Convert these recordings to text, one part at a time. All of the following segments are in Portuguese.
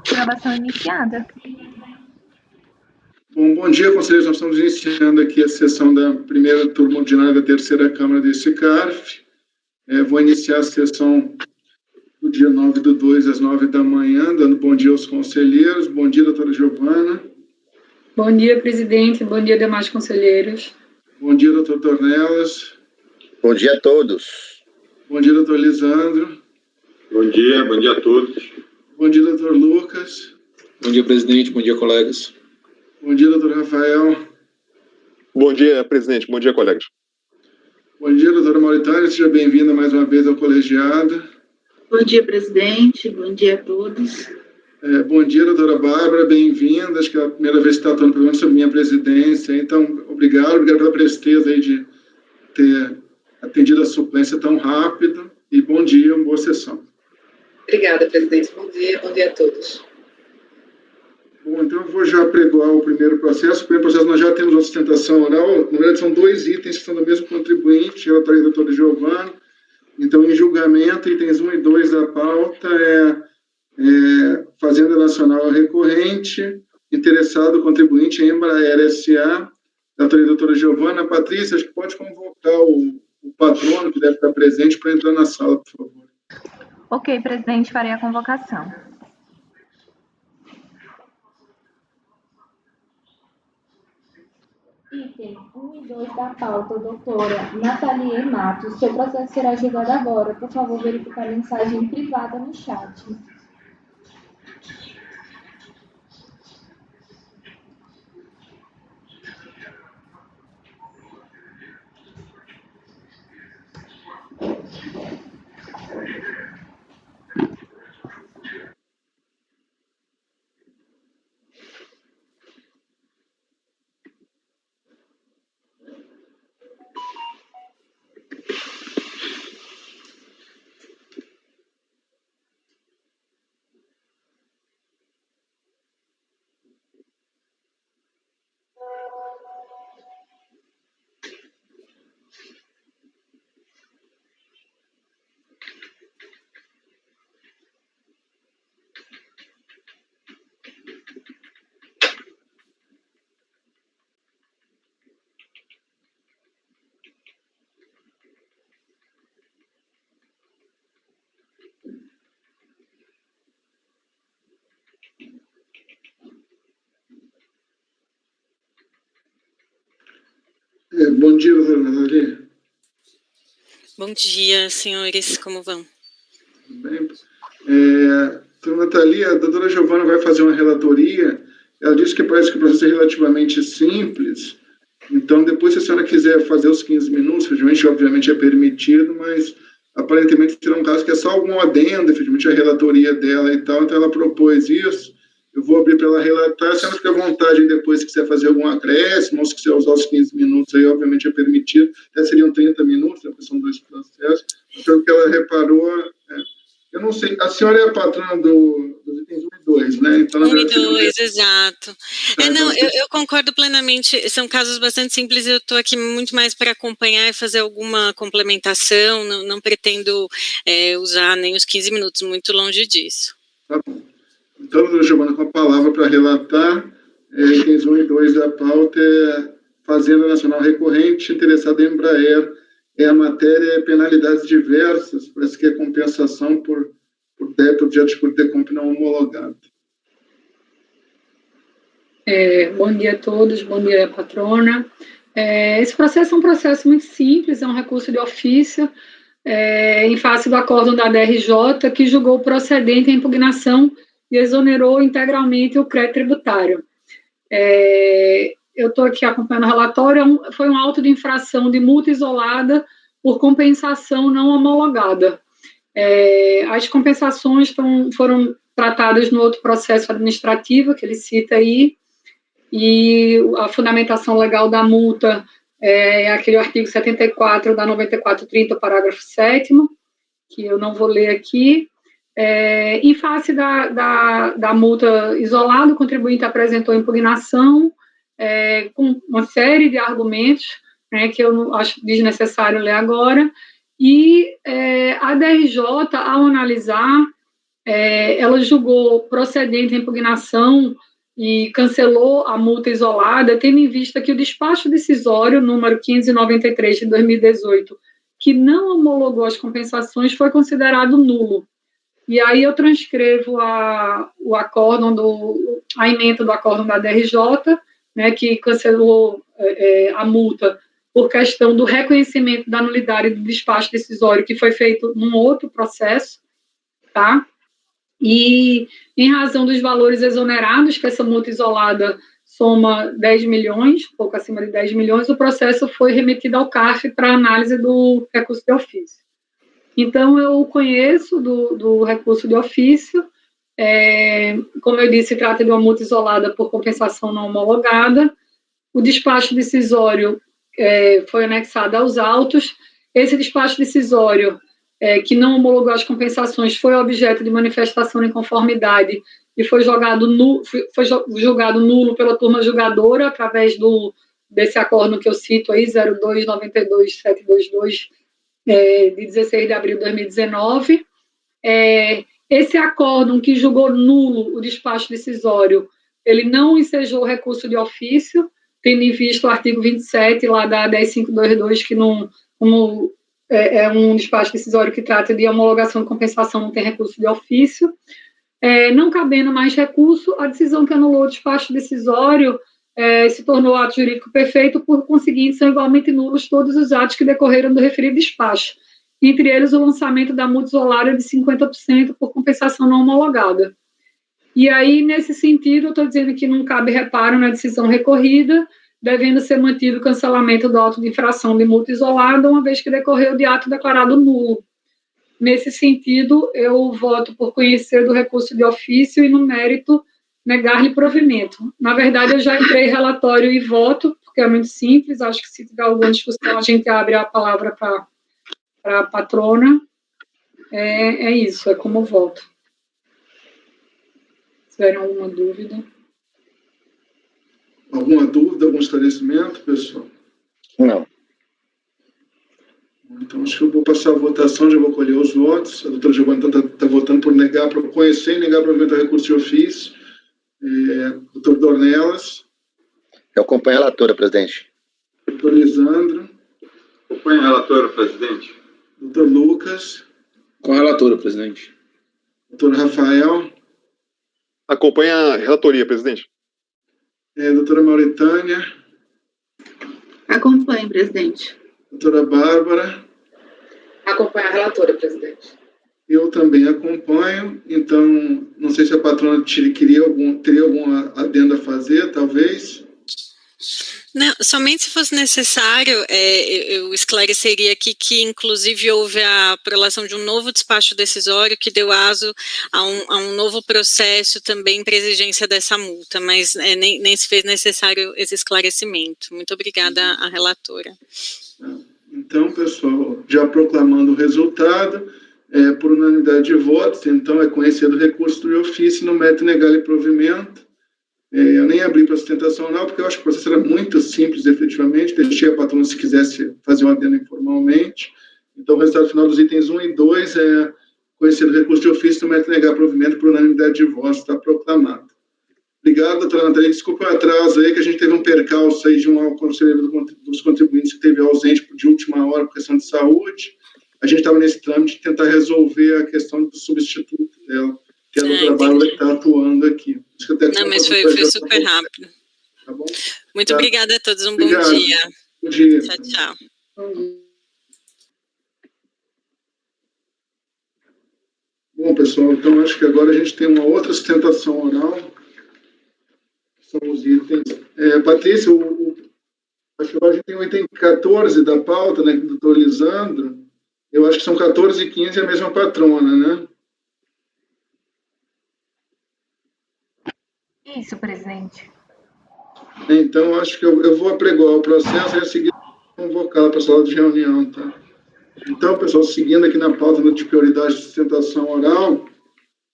Gravação iniciada. Bom dia, conselheiros. Nós estamos iniciando aqui a sessão da primeira turma ordinária da terceira Câmara desse CARF. Vou iniciar a sessão do dia 9/2, às 9 da manhã, dando bom dia aos conselheiros. Bom dia, doutora Giovana. Bom dia, presidente. Bom dia, demais conselheiros. Bom dia, doutor Dornelas. Bom dia a todos. Bom dia, doutor Lisandro. Bom dia a todos. Bom dia, doutor Lucas. Bom dia, presidente. Bom dia, colegas. Bom dia, doutor Rafael. Bom dia, presidente. Bom dia, colegas. Bom dia, doutora Mauritânia. Seja bem-vinda mais uma vez ao colegiado. Bom dia, presidente. Bom dia a todos. Bom dia, doutora Bárbara. Bem-vinda. Acho que é a primeira vez que está atuando, pelo menos, sobre minha presidência. Então, obrigado pela presteza aí de ter atendido a suplência tão rápido. E bom dia, uma boa sessão. Obrigada, presidente. Bom dia a todos. Bom, então eu vou já pregoar o primeiro processo. O primeiro processo nós já temos a sustentação oral. Na verdade, são dois itens que são do mesmo contribuinte, relatoria da doutora Giovana. Então, em julgamento, itens 1 e 2 da pauta Fazenda Nacional Recorrente, interessado contribuinte Embraer S.A., relatoria da doutora Giovana. Patrícia, acho que pode convocar o patrono que deve estar presente para entrar na sala, por favor. Ok, presidente, farei a convocação. Item 1 e 2 da pauta, doutora Nathalie Matos. Seu processo será julgado agora. Por favor, verificar a mensagem privada no chat. Bom dia, doutora Nathalie. Bom dia, senhores, como vão? Tudo bem. Doutora Nathalie, a doutora Giovana vai fazer uma relatoria. Ela disse que parece que o processo é relativamente simples. Então, depois, se a senhora quiser fazer os 15 minutos, efetivamente, obviamente é permitido, mas aparentemente será um caso que é só algum adendo, efetivamente, a relatoria dela e tal. Então, ela propôs isso. Eu vou abrir para ela relatar. A senhora fica à vontade depois, se quiser fazer algum acréscimo, ou se quiser usar os 15 minutos, aí, obviamente, é permitido. Até seriam 30 minutos, né, porque são dois processos. Então, o que ela reparou... eu não sei, a senhora é a patrona dos itens 1 e 2, né? Então, 1 e 2, exato. Eu concordo plenamente, são casos bastante simples, eu estou aqui muito mais para acompanhar e fazer alguma complementação, não pretendo usar nem os 15 minutos, muito longe disso. Tá bom. Então, doutora Giovana, com a palavra para relatar, itens 1 e 2 da pauta Fazenda Nacional Recorrente, interessada em Embraer, a matéria penalidades diversas, parece que é compensação por débito de atitude de compra não homologado. Bom dia a todos, bom dia, patrona. Esse processo é um processo muito simples, é um recurso de ofício, em face do acórdão da DRJ, que julgou procedente a impugnação e exonerou integralmente o crédito tributário. Eu estou aqui acompanhando o relatório, foi um auto de infração de multa isolada por compensação não homologada. As compensações foram tratadas no outro processo administrativo, que ele cita aí, e a fundamentação legal da multa é aquele artigo 74 da 9430, parágrafo 7º, que eu não vou ler aqui. Em face da multa isolada, o contribuinte apresentou impugnação com uma série de argumentos, né, que eu não acho desnecessário ler agora, e a DRJ, ao analisar, ela julgou procedente a impugnação e cancelou a multa isolada, tendo em vista que o despacho decisório número 593 de 2018, que não homologou as compensações, foi considerado nulo. E aí eu transcrevo a emenda do acórdão da DRJ, né, que cancelou a multa por questão do reconhecimento da nulidade do despacho decisório, que foi feito num outro processo, tá? E, em razão dos valores exonerados, que essa multa isolada soma 10 milhões, pouco acima de 10 milhões, o processo foi remetido ao CARF para análise do recurso de ofício. Então, eu conheço do recurso de ofício, como eu disse, trata de uma multa isolada por compensação não homologada. O despacho decisório foi anexado aos autos. Esse despacho decisório, que não homologou as compensações, foi objeto de manifestação de inconformidade e foi julgado nulo pela turma julgadora, através desse acordo que eu cito aí, 0292722, de 16 de abril de 2019. Esse acórdão que julgou nulo o despacho decisório, ele não ensejou o recurso de ofício, tendo em vista o artigo 27 lá da 10522, que é um despacho decisório que trata de homologação de compensação, não tem recurso de ofício. Não cabendo mais recurso, a decisão que anulou o despacho decisório se tornou ato jurídico perfeito, por conseguinte, são igualmente nulos todos os atos que decorreram do referido despacho, entre eles o lançamento da multa isolada de 50% por compensação não homologada. E aí, nesse sentido, eu estou dizendo que não cabe reparo na decisão recorrida, devendo ser mantido o cancelamento do auto de infração de multa isolada, uma vez que decorreu de ato declarado nulo. Nesse sentido, eu voto por conhecer do recurso de ofício e, no mérito, negar-lhe provimento. Na verdade, eu já entrei relatório e voto, porque é muito simples. Acho que, se tiver alguma discussão, a gente abre a palavra para a patrona. É isso, é como voto. Se tiverem alguma dúvida. Alguma dúvida, algum esclarecimento, pessoal? Não. Então, acho que eu vou passar a votação, já vou colher os votos. A doutora Giovana está votando por negar, por conhecer e negar provimento a recurso de ofício. Doutor Dornelas. Eu acompanho a relatora, presidente. Doutor Lisandro. Acompanho a relatora, presidente. Doutor Lucas. Com a relatora, presidente. Doutor Rafael. Acompanha a relatoria, presidente. Doutora Mauritânia. Acompanho, presidente. Doutora Bárbara. Acompanho a relatora, presidente. Eu também acompanho, então, não sei se a patrona teria algum adendo a fazer, talvez. Não, somente se fosse necessário, eu esclareceria aqui que, inclusive, houve a prolação de um novo despacho decisório que deu aso a um novo processo também para exigência dessa multa, mas nem se fez necessário esse esclarecimento. Muito obrigada à relatora. Então, pessoal, já proclamando o resultado, por unanimidade de votos, então é conhecido o recurso de ofício, no mérito negar-lhe provimento. Eu nem abri para sustentação oral, porque eu acho que o processo era muito simples, efetivamente, deixei a patrona se quisesse fazer um adendo informalmente. Então, o resultado final dos itens 1 e 2 é conhecido o recurso de ofício, no mérito negar provimento por unanimidade de votos, está proclamado. Obrigado, doutora Natália. Desculpa o atraso aí, que a gente teve um percalço aí de um conselheiro dos contribuintes que esteve ausente de última hora por questão de saúde. A gente estava nesse trâmite de tentar resolver a questão do substituto dela, que é a doutora Bárbara que está atuando aqui. Não, mas foi super rápido. Tá bom? Muito obrigada a todos, bom dia. Bom dia. Tchau, tchau. Bom, pessoal, então acho que agora a gente tem uma outra sustentação oral. São os itens. Patrícia, acho que agora a gente tem o item 14 da pauta, né, do doutor Lisandro. Eu acho que são 14 e 15 a mesma patrona, né? Isso, presidente. Então, acho que eu vou apregoar o processo e a seguir convocá-la para a sala de reunião, tá? Então, pessoal, seguindo aqui na pauta de prioridade de sustentação oral,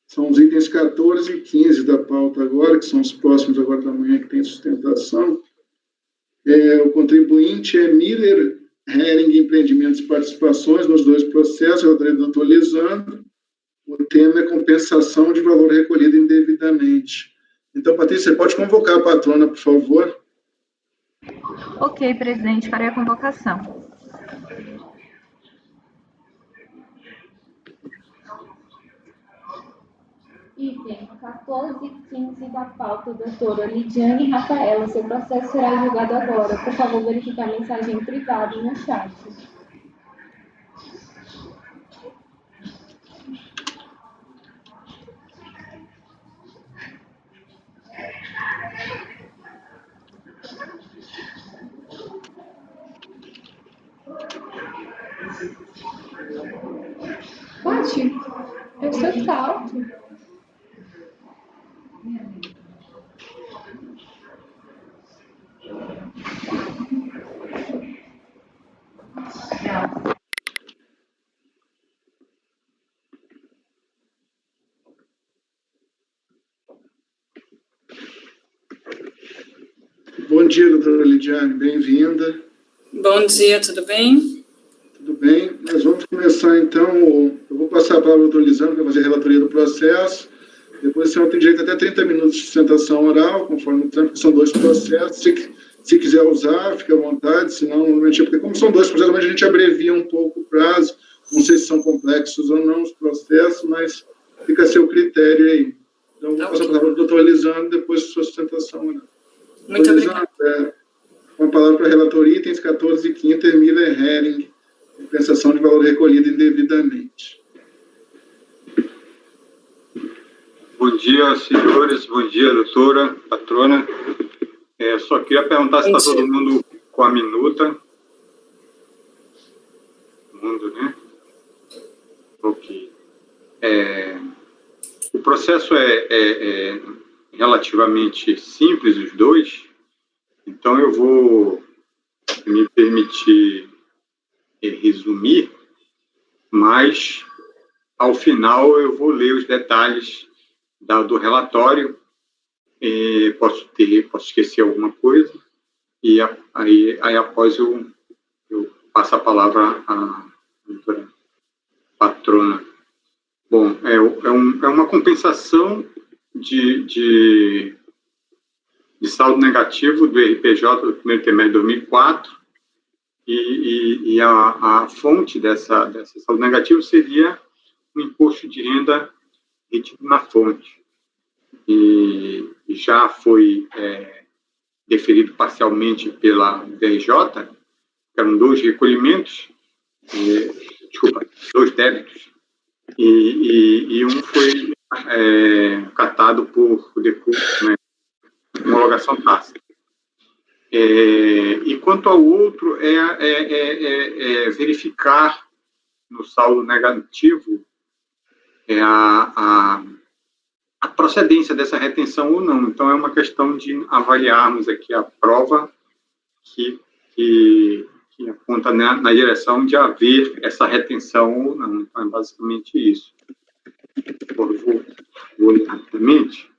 são os itens 14 e 15 da pauta agora, que são os próximos agora da manhã que tem sustentação. O contribuinte é Miller Hering Empreendimentos e Participações, nos dois processos, eu do doutor Lisandro. O tema é compensação de valor recolhido indevidamente. Então, Patrícia, você pode convocar a patrona, por favor? Ok, presidente, farei a convocação. Item 14 e 15 da pauta, doutora Lidiane Rafaela. Seu processo será julgado agora. Por favor, verificar a mensagem privada no chat. Pati, é o seu salto. Bom dia, doutora Lidiane, bem-vinda. Bom dia, tudo bem? Tudo bem, nós vamos começar então, eu vou passar a palavra ao doutor Lisandro, que vai fazer a relatoria do processo, depois o senhor tem direito até 30 minutos de sustentação oral, conforme o tempo, porque são 2 processos, se quiser usar, fique à vontade, senão, normalmente, porque como são 2 processos, normalmente a gente abrevia um pouco o prazo, não sei se são complexos ou não os processos, mas fica a seu critério aí. Então, vou passar a palavra ao doutor Lisandro, depois de sua sustentação oral. Muito obrigada. Com a palavra para a relatoria, itens 14 e 15, Miller Hering, compensação de valor recolhido indevidamente. Bom dia, senhores. Bom dia, doutora, patrona. Só queria perguntar se está todo mundo com a minuta. Mundo, né? Ok. O processo é relativamente simples, os dois. Então, eu vou me permitir resumir, mas, ao final, eu vou ler os detalhes do relatório. Posso esquecer alguma coisa, e aí após eu passo a palavra à doutora patrona. Bom, é uma compensação de saldo negativo do RPJ do primeiro trimestre de 2004, e a fonte desse saldo negativo seria o imposto de renda retido na fonte. E já foi deferido parcialmente pela VRJ, eram 2 recolhimentos, 2 débitos, e um foi catado por decurso, né, homologação tácita. E quanto ao outro, verificar no saldo negativo a procedência dessa retenção ou não. Então, é uma questão de avaliarmos aqui a prova que aponta na direção de haver essa retenção ou não. Então, é basicamente isso. Agora, vou ler rapidamente.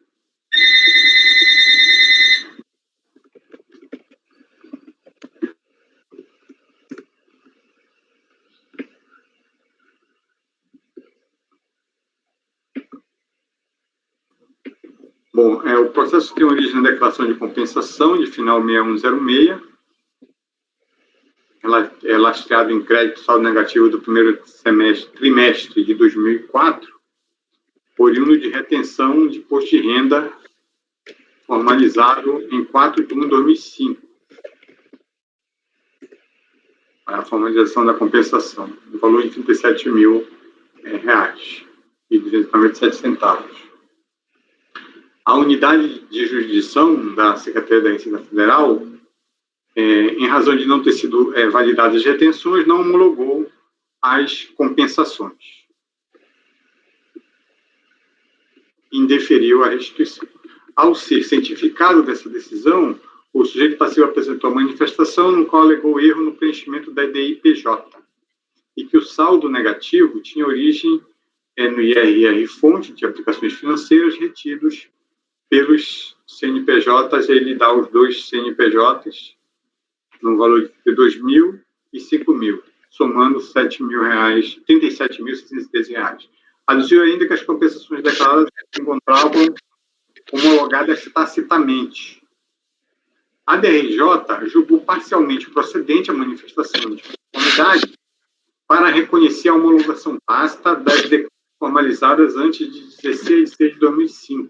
Bom, o processo tem origem na declaração de compensação de final 6106. Ela é lastreada em crédito saldo negativo do primeiro trimestre de 2004, oriundo de retenção de imposto de renda formalizado em 4 de 1 de 2005. A formalização da compensação, no valor de R$ 37.000,297. A unidade de jurisdição da Secretaria da Receita Federal, em razão de não ter sido validadas as retenções, não homologou as compensações. Indeferiu a restituição. Ao ser cientificado dessa decisão, o sujeito passivo apresentou a manifestação no qual alegou erro no preenchimento da EDI-PJ e que o saldo negativo tinha origem no IRR fonte de aplicações financeiras retidos pelos CNPJs. Ele dá os 2 CNPJs no valor de R$ 2.000 e R$ 5.000, somando R$ 37.613. Aduziu ainda que as compensações declaradas se encontravam homologadas tacitamente. A DRJ julgou parcialmente procedente a manifestação de conformidade para reconhecer a homologação tácita das declarações formalizadas antes de 16 de 6 de 2005.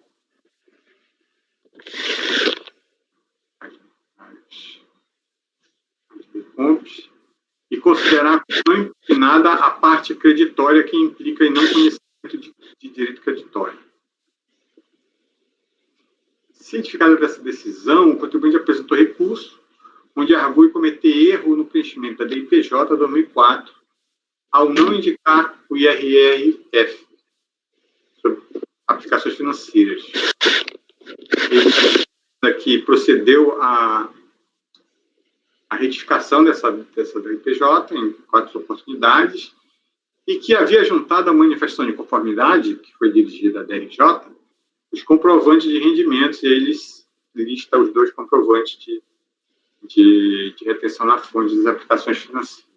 E considerar não impugnada a parte creditória que implica em não conhecimento de direito creditório. Cientificada dessa decisão, o contribuinte apresentou recurso, onde argui cometer erro no preenchimento da DIPJ 2004, ao não indicar o IRRF, sobre aplicações financeiras. Ele aqui procedeu à retificação dessa DIPJ em 4 oportunidades, e que havia juntado a manifestação de conformidade, que foi dirigida à DRJ, os comprovantes de rendimentos, e eles listam os 2 comprovantes de retenção na fonte das aplicações financeiras.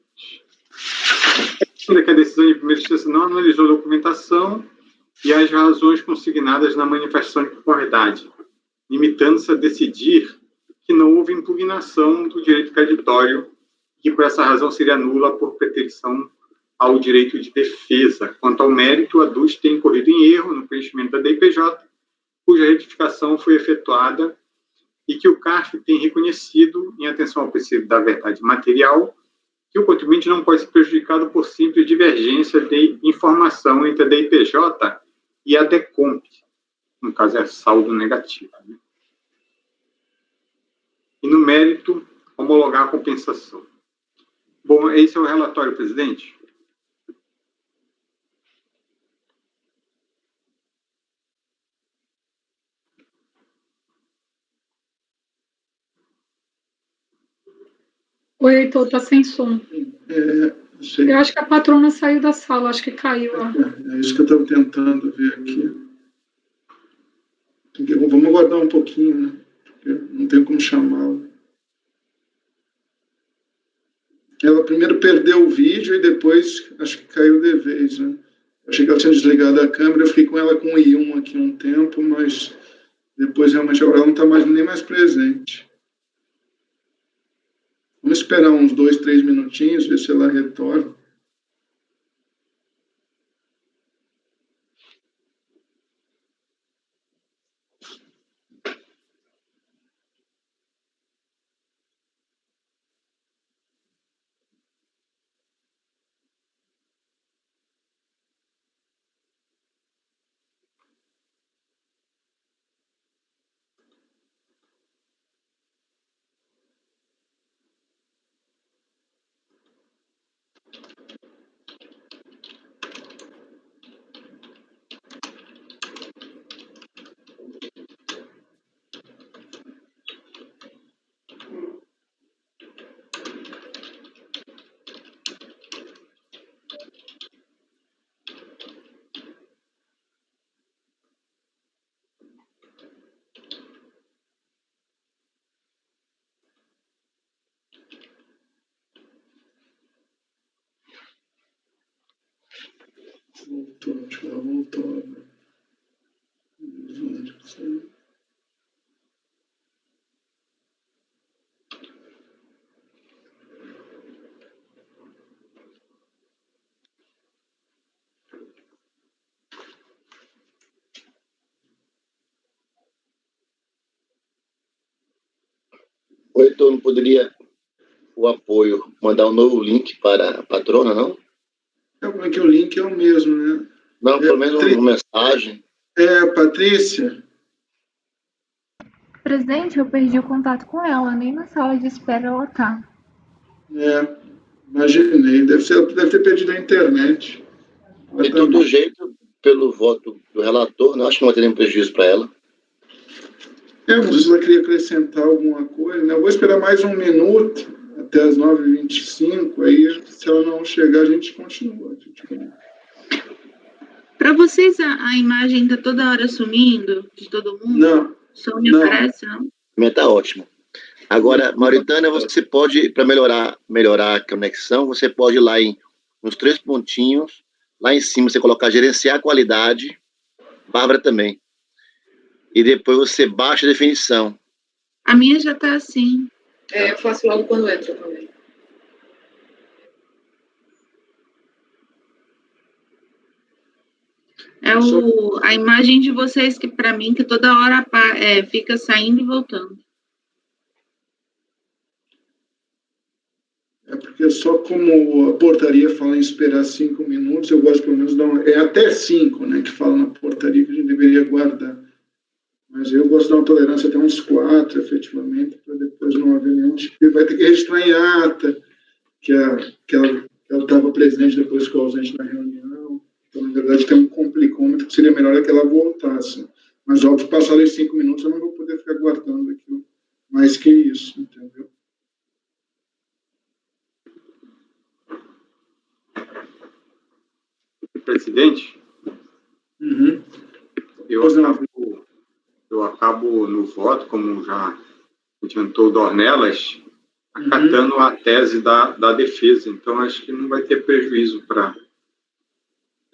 Ainda que a decisão de primeira instância não analisou a documentação e as razões consignadas na manifestação de conformidade, limitando-se a decidir que não houve impugnação do direito creditório e que, por essa razão, seria nula por preterição ao direito de defesa. Quanto ao mérito, aduz ter incorrido em erro no preenchimento da DIPJ, cuja retificação foi efetuada e que o CARF tem reconhecido, em atenção ao princípio da verdade material, que o contribuinte não pode ser prejudicado por simples divergência de informação entre a DIPJ e a DECOMP, no caso é saldo negativo. Né? E no mérito, homologar a compensação. Bom, esse é o relatório, presidente. Oi, Heitor, tá sem som. Eu acho que a patrona saiu da sala, acho que caiu. É isso que eu estava tentando ver aqui. Vamos aguardar um pouquinho, né? Porque não tem como chamá-la. Ela primeiro perdeu o vídeo e depois acho que caiu de vez, né? Achei que ela tinha desligado a câmera, eu fiquei com ela com o I1 aqui um tempo, mas depois realmente agora ela não está nem mais presente. Vamos esperar uns 2, 3 minutinhos, ver se ela retorna. Voltou, acho que ela voltou. O Heitor não poderia, o apoio, mandar um novo link para a patrona, não? Como é que o link é o mesmo, né? Não, pelo menos uma mensagem. Patrícia. Presidente, eu perdi o contato com ela, nem na sala de espera ela tá. Imaginei. Deve ter perdido a internet. De todo jeito, pelo voto do relator, não acho que não vai ter nenhum prejuízo para ela. Mas se ela queria acrescentar alguma coisa, né? Eu vou esperar mais um minuto, até as 9h25, aí se ela não chegar, a gente continua. Para vocês, a imagem está toda hora sumindo de todo mundo? Não. Só me aparece, não? A minha está ótima. Agora, Mauritânia, você pode, para melhorar a conexão, você pode ir lá nos 3 pontinhos, lá em cima você colocar gerenciar a qualidade, Bárbara também. E depois você baixa a definição. A minha já está assim. Eu faço logo quando entro também. A imagem de vocês que, para mim, que toda hora fica saindo e voltando. É porque só como a portaria fala em esperar 5 minutos, eu gosto pelo menos de é até 5, né, que fala na portaria que a gente deveria guardar. Mas eu gosto de dar uma tolerância até uns 4, efetivamente, para depois não haver nenhum tipo. Vai ter que registrar em ata que ela estava presente depois ficou ausente na reunião. Então, na verdade, tem um complicômetro que seria melhor que ela voltasse. Mas, óbvio, passados os 5 minutos, eu não vou poder ficar guardando aquilo mais que isso, entendeu? Presidente, Uhum. eu acabo no voto, como já adiantou o Dornelas, acatando a tese da defesa. Então, acho que não vai ter prejuízo para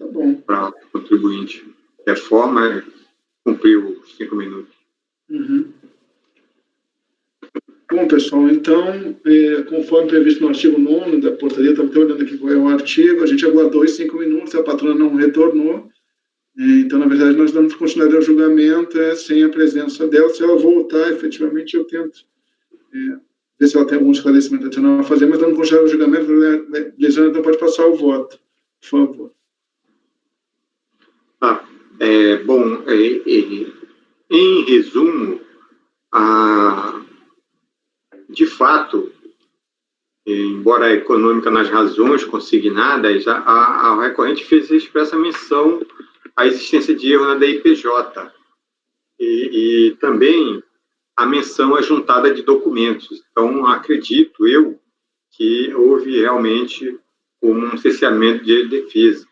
o contribuinte. A forma é cumprir os 5 minutos. Uhum. Bom, pessoal, então, conforme previsto no artigo 9º da portaria, estava olhando aqui qual é o artigo, a gente aguardou os 5 minutos, a patrona não retornou, então, na verdade, nós damos continuidade ao julgamento sem a presença dela. Se ela voltar, efetivamente, eu tento ver se ela tem algum esclarecimento adicional a fazer, mas dando continuidade ao julgamento, Lisandra, então pode passar o voto, por favor. Bom, em resumo, de fato, embora a econômica nas razões consignadas, a recorrente fez expressa menção à existência de erro na DIPJ e também a menção à juntada de documentos. Então, acredito eu que houve realmente um cerceamento de defesa.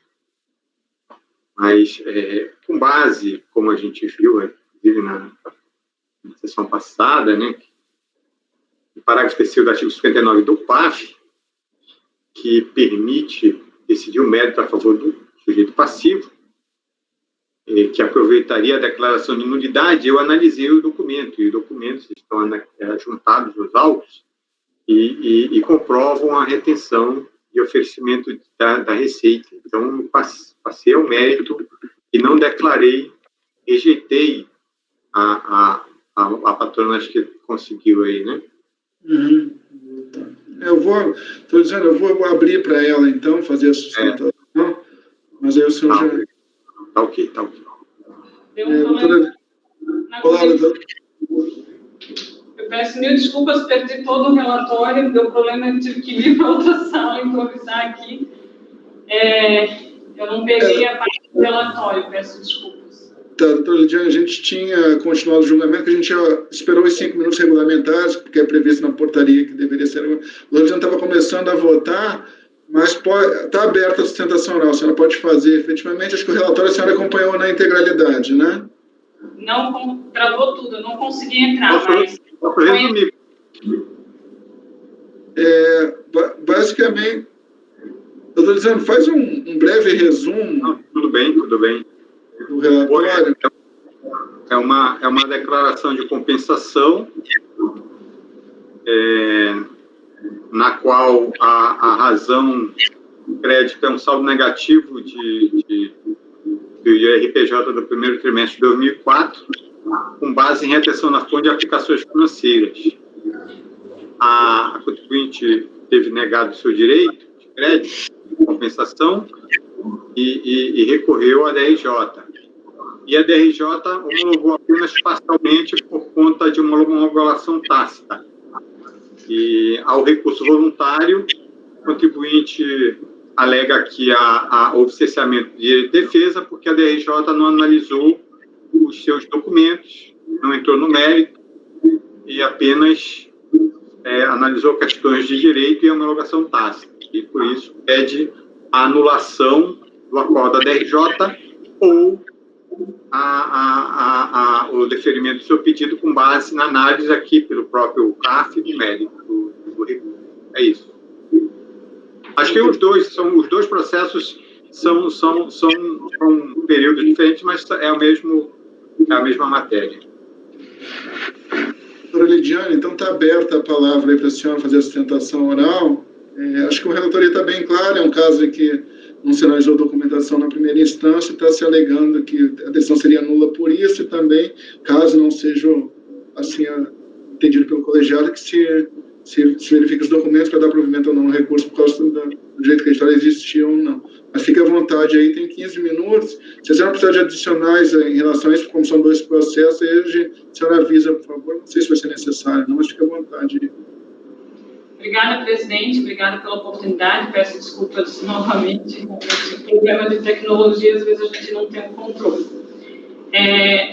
Mas, com base, como a gente viu, inclusive na sessão passada, né, o parágrafo 3º do artigo 59 do PAF, que permite decidir o mérito a favor do sujeito passivo, que aproveitaria a declaração de nulidade, eu analisei o documento, e os documentos estão juntados nos autos e comprovam a retenção e oferecimento da receita. Então, passei ao mérito e não declarei, rejeitei a patrona, acho que conseguiu aí, né? Uhum. Eu vou abrir para ela, então, fazer a sustentação, mas aí o senhor já... Tá ok. Doutora... Olá, doutora. Eu peço mil desculpas, perdi todo o relatório, meu problema é que tive que ir para outra sala, improvisar aqui. Eu não peguei a parte do relatório, peço desculpas. Tá, doutora Lidiane, a gente tinha continuado o julgamento, que a gente já esperou os 5 minutos regulamentares, porque é previsto na portaria que deveria ser... O Lidiane estava começando a votar, mas está aberta a sustentação oral, a senhora pode fazer, efetivamente. Acho que o relatório a senhora acompanhou na integralidade, né? Não, travou tudo, eu não consegui entrar, mas... Basicamente, doutor Lisandro, faz um breve resumo. Não, tudo bem. Do relatório. É uma declaração de compensação, na qual a razão do crédito é um saldo negativo do IRPJ do primeiro trimestre de 2004, com base em retenção na fonte de aplicações financeiras. A contribuinte teve negado o seu direito de crédito, de compensação, e recorreu à DRJ. E a DRJ homologou apenas parcialmente por conta de uma homologação tácita. E, ao recurso voluntário, o contribuinte alega que houve cerceamento de defesa porque a DRJ não analisou os seus documentos, não entrou no mérito e apenas analisou questões de direito e homologação tácita. E, por isso, pede a anulação do acordo da DRJ ou o deferimento do seu pedido com base na análise aqui pelo próprio CAF do mérito do recurso. É isso. Acho que os dois processos são períodos diferentes, mas é a mesma matéria. Doutora Lidiane, então está aberta a palavra aí para a senhora fazer a sustentação oral. Acho que o relatoria está bem claro, é um caso em que não se analisou documentação na primeira instância, está se alegando que a decisão seria nula por isso, e também, caso não seja assim entendido pelo colegiado, que se verifique os documentos para dar provimento ou não no recurso por causa do jeito que a história existia ou não. Mas fique à vontade aí, tem 15 minutos. Se a senhora precisar de adicionais em relação a isso, como são 2 processos, aí a senhora avisa, por favor. Não sei se vai ser necessário, não, mas fique à vontade aí. Obrigada, presidente. Obrigada pela oportunidade. Peço desculpas novamente. O problema de tecnologia, às vezes, a gente não tem o controle.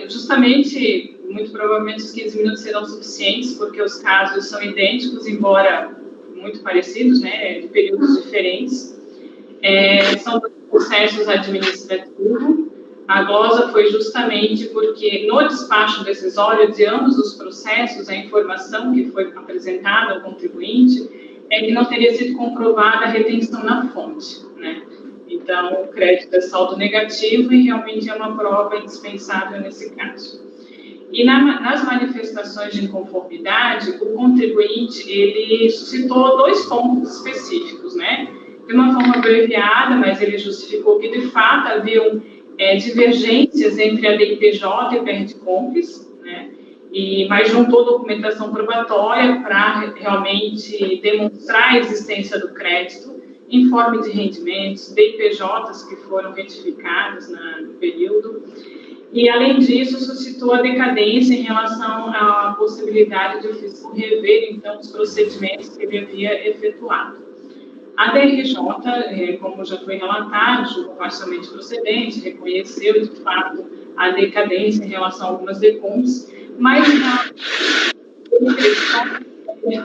Justamente, muito provavelmente, os 15 minutos serão suficientes, porque os casos são idênticos, embora muito parecidos, né, de períodos diferentes. São processos administrativos. A glosa foi justamente porque, no despacho decisório de ambos os processos, a informação que foi apresentada ao contribuinte é que não teria sido comprovada a retenção na fonte, né? Então, o crédito é saldo negativo e realmente é uma prova indispensável nesse caso. E nas manifestações de inconformidade, o contribuinte, ele suscitou 2 pontos específicos, né? De uma forma abreviada, mas ele justificou que, de fato, haviam divergências entre a DIPJ e o PERDCOMPS, né? Mas juntou documentação probatória para realmente demonstrar a existência do crédito, informe de rendimentos, DIPJs que foram retificados no período, e, além disso, suscitou a decadência em relação à possibilidade de o fisco rever, então, os procedimentos que ele havia efetuado. A DRJ, como já foi relatado, julgou parcialmente procedente, reconheceu, de fato, a decadência em relação a algumas DECOMs, mas na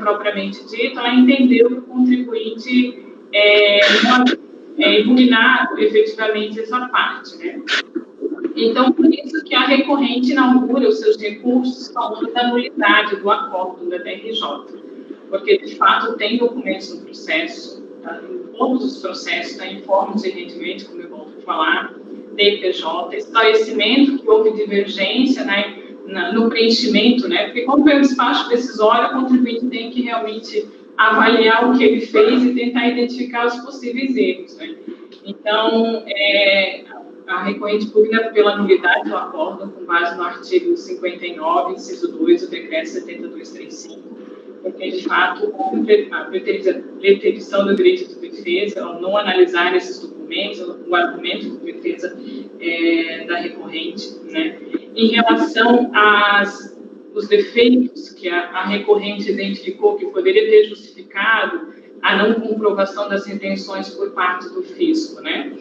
propriamente dita, ela entendeu que o contribuinte não havia iluminado efetivamente essa parte, né? Então, por isso que a recorrente inaugura os seus recursos falando da nulidade do acordo da DRJ, porque, de fato, tem documentos no processo, em todos os processos, informes de rendimento, como eu volto a falar, DPJ, esclarecimento que houve divergência, né, no preenchimento, né, porque quando vem o despacho decisório, o contribuinte tem que realmente avaliar o que ele fez e tentar identificar os possíveis erros, né. Então, a recorrente pugna pela nulidade do acordo com base no artigo 59, inciso 2 do decreto 7235, porque, de fato, houve a preterição do direito de defesa ao não analisar esses documentos, o argumento de defesa da recorrente, né? Em relação aos defeitos que a recorrente identificou que poderia ter justificado a não comprovação das retenções por parte do fisco, né?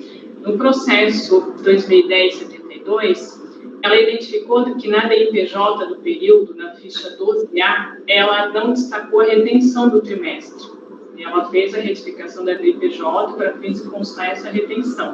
No processo 2010-72, ela identificou que na DIPJ do período, na ficha 12A, ela não destacou a retenção do trimestre. Ela fez a retificação da DIPJ para fins de constar essa retenção.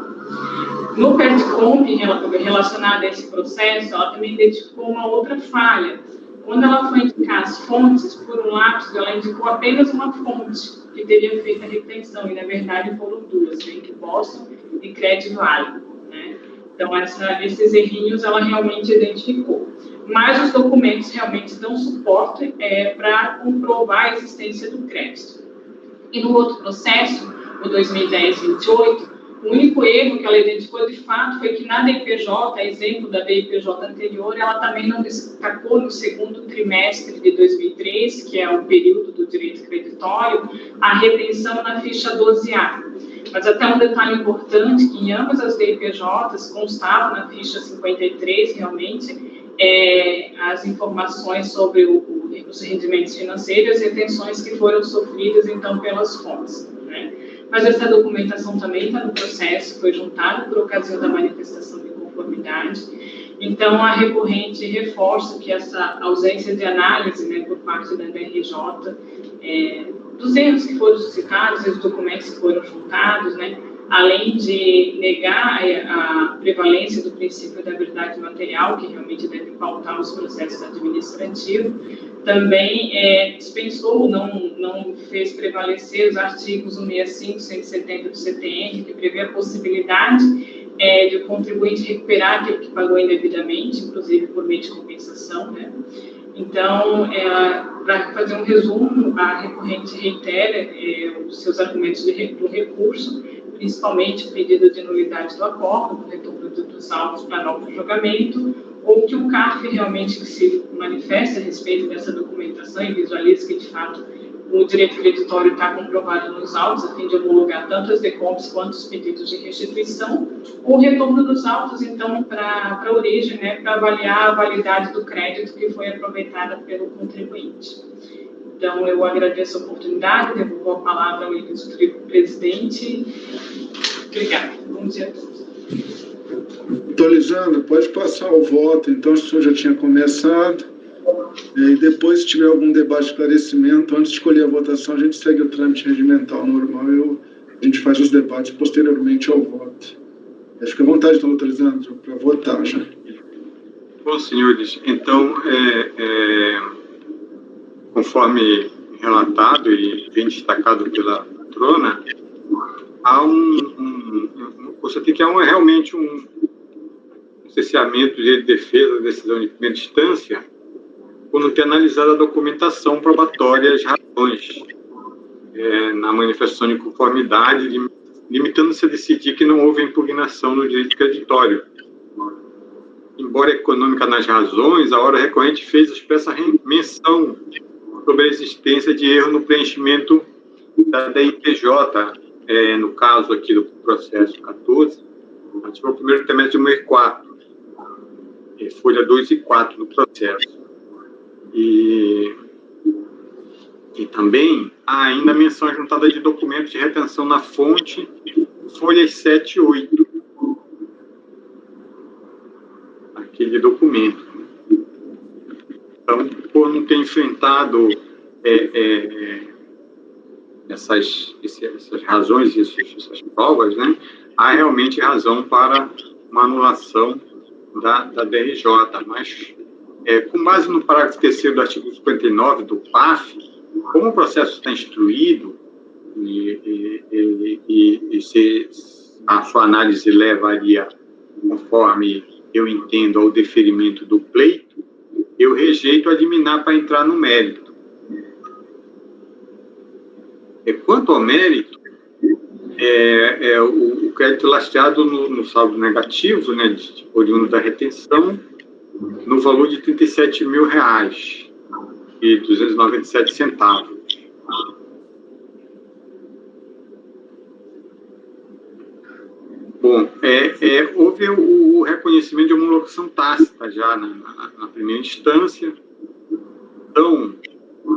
No PERDCOMP, relacionado a esse processo, ela também identificou uma outra falha. Quando ela foi indicar as fontes, por um lapso, ela indicou apenas uma fonte que teria feito a retenção, e, na verdade, foram 2, Link Boston e Crédito Vale, né? Então, esses errinhos ela realmente identificou. Mas os documentos realmente dão suporte para comprovar a existência do crédito. E no outro processo, o 2010-28, o único erro que ela identificou, de fato, foi que na DIPJ, exemplo da DIPJ anterior, ela também não destacou no segundo trimestre de 2003, que é o período do direito creditório, a retenção na ficha 12A. Mas até um detalhe importante, que em ambas as DIPJs constavam na ficha 53, realmente, as informações sobre os rendimentos financeiros e as retenções que foram sofridas, então, pelas fontes, né? Mas essa documentação também está no processo, foi juntada por ocasião da manifestação de conformidade. Então, a recorrente reforça que essa ausência de análise, né, por parte da DRJ, dos erros que foram suscitados, os documentos que foram juntados, né, além de negar a prevalência do princípio da verdade material, que realmente deve pautar os processos administrativos, também dispensou, não fez prevalecer os artigos 165 e 170 do CTN, que prevê a possibilidade de o contribuinte recuperar aquilo que pagou indevidamente, inclusive por meio de compensação, né? Então, para fazer um resumo, a recorrente reitera os seus argumentos do recurso, principalmente o pedido de nulidade do acordo, do retorno dos autos para novo julgamento, ou que o CARF realmente se manifeste a respeito dessa documentação e visualize que, de fato, o direito creditório está comprovado nos autos, a fim de homologar tanto as decompes quanto os pedidos de restituição, ou o retorno dos autos, então, para a origem, né, para avaliar a validade do crédito que foi aproveitada pelo contribuinte. Então, eu agradeço a oportunidade, devolvo a palavra ao ilustre presidente. Obrigada. Bom dia a todos. Lisandro, pode passar o voto, então, se o senhor já tinha começado. E depois, se tiver algum debate de esclarecimento, antes de escolher a votação, a gente segue o trâmite regimental normal e a gente faz os debates posteriormente ao voto. Fica à vontade, então, doutor Lisandro, para votar já. Bom, senhores, então, conforme relatado e bem destacado pela patrona, há constatei que há realmente um cerceamento de defesa da decisão de primeira instância por não ter analisado a documentação probatória e as razões na manifestação de conformidade, limitando-se a decidir que não houve impugnação no direito creditório. Embora econômica nas razões, a hora recorrente fez expressa menção sobre a existência de erro no preenchimento da DIPJ, no caso aqui do processo 14, ativou o primeiro trimestre de 2004, folha 2 e 4 do processo. E também há ainda menção juntada de documentos de retenção na fonte, folhas 7 e 8. Aquele documento. Então, por não ter enfrentado essas razões e essas provas, né, há realmente razão para uma anulação da DRJ, mas com base no parágrafo 3º do artigo 59 do PAF, como o processo está instruído e se a sua análise levaria, conforme eu entendo, ao deferimento do pleito, eu rejeito a liminar para entrar no mérito. Quanto ao mérito, o crédito lastreado no saldo negativo, né, oriundo da retenção, no valor de R$ 37.297. Bom, houve o reconhecimento de homologação tácita já na primeira instância. Então,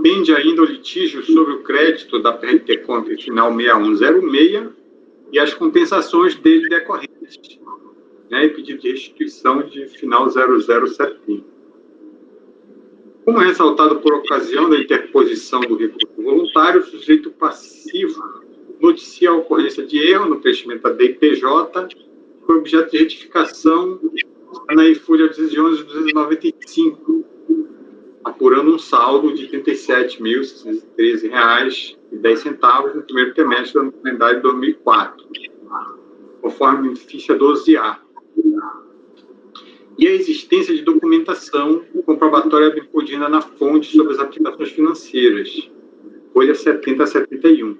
pende ainda o litígio sobre o crédito da PRT Conta final 6106 e as compensações dele decorrentes, né, e pedido de restituição de final 0071. Como ressaltado por ocasião da interposição do recurso voluntário, o sujeito passivo noticia a ocorrência de erro no preenchimento da DIPJ, foi objeto de retificação na folha 211 e 295, apurando um saldo de R$ 37.613,10 no primeiro trimestre do calendário de 2004, conforme ficha 12A. E a existência de documentação comprobatória bem podida na fonte sobre as aplicações financeiras, folha 70 a 71.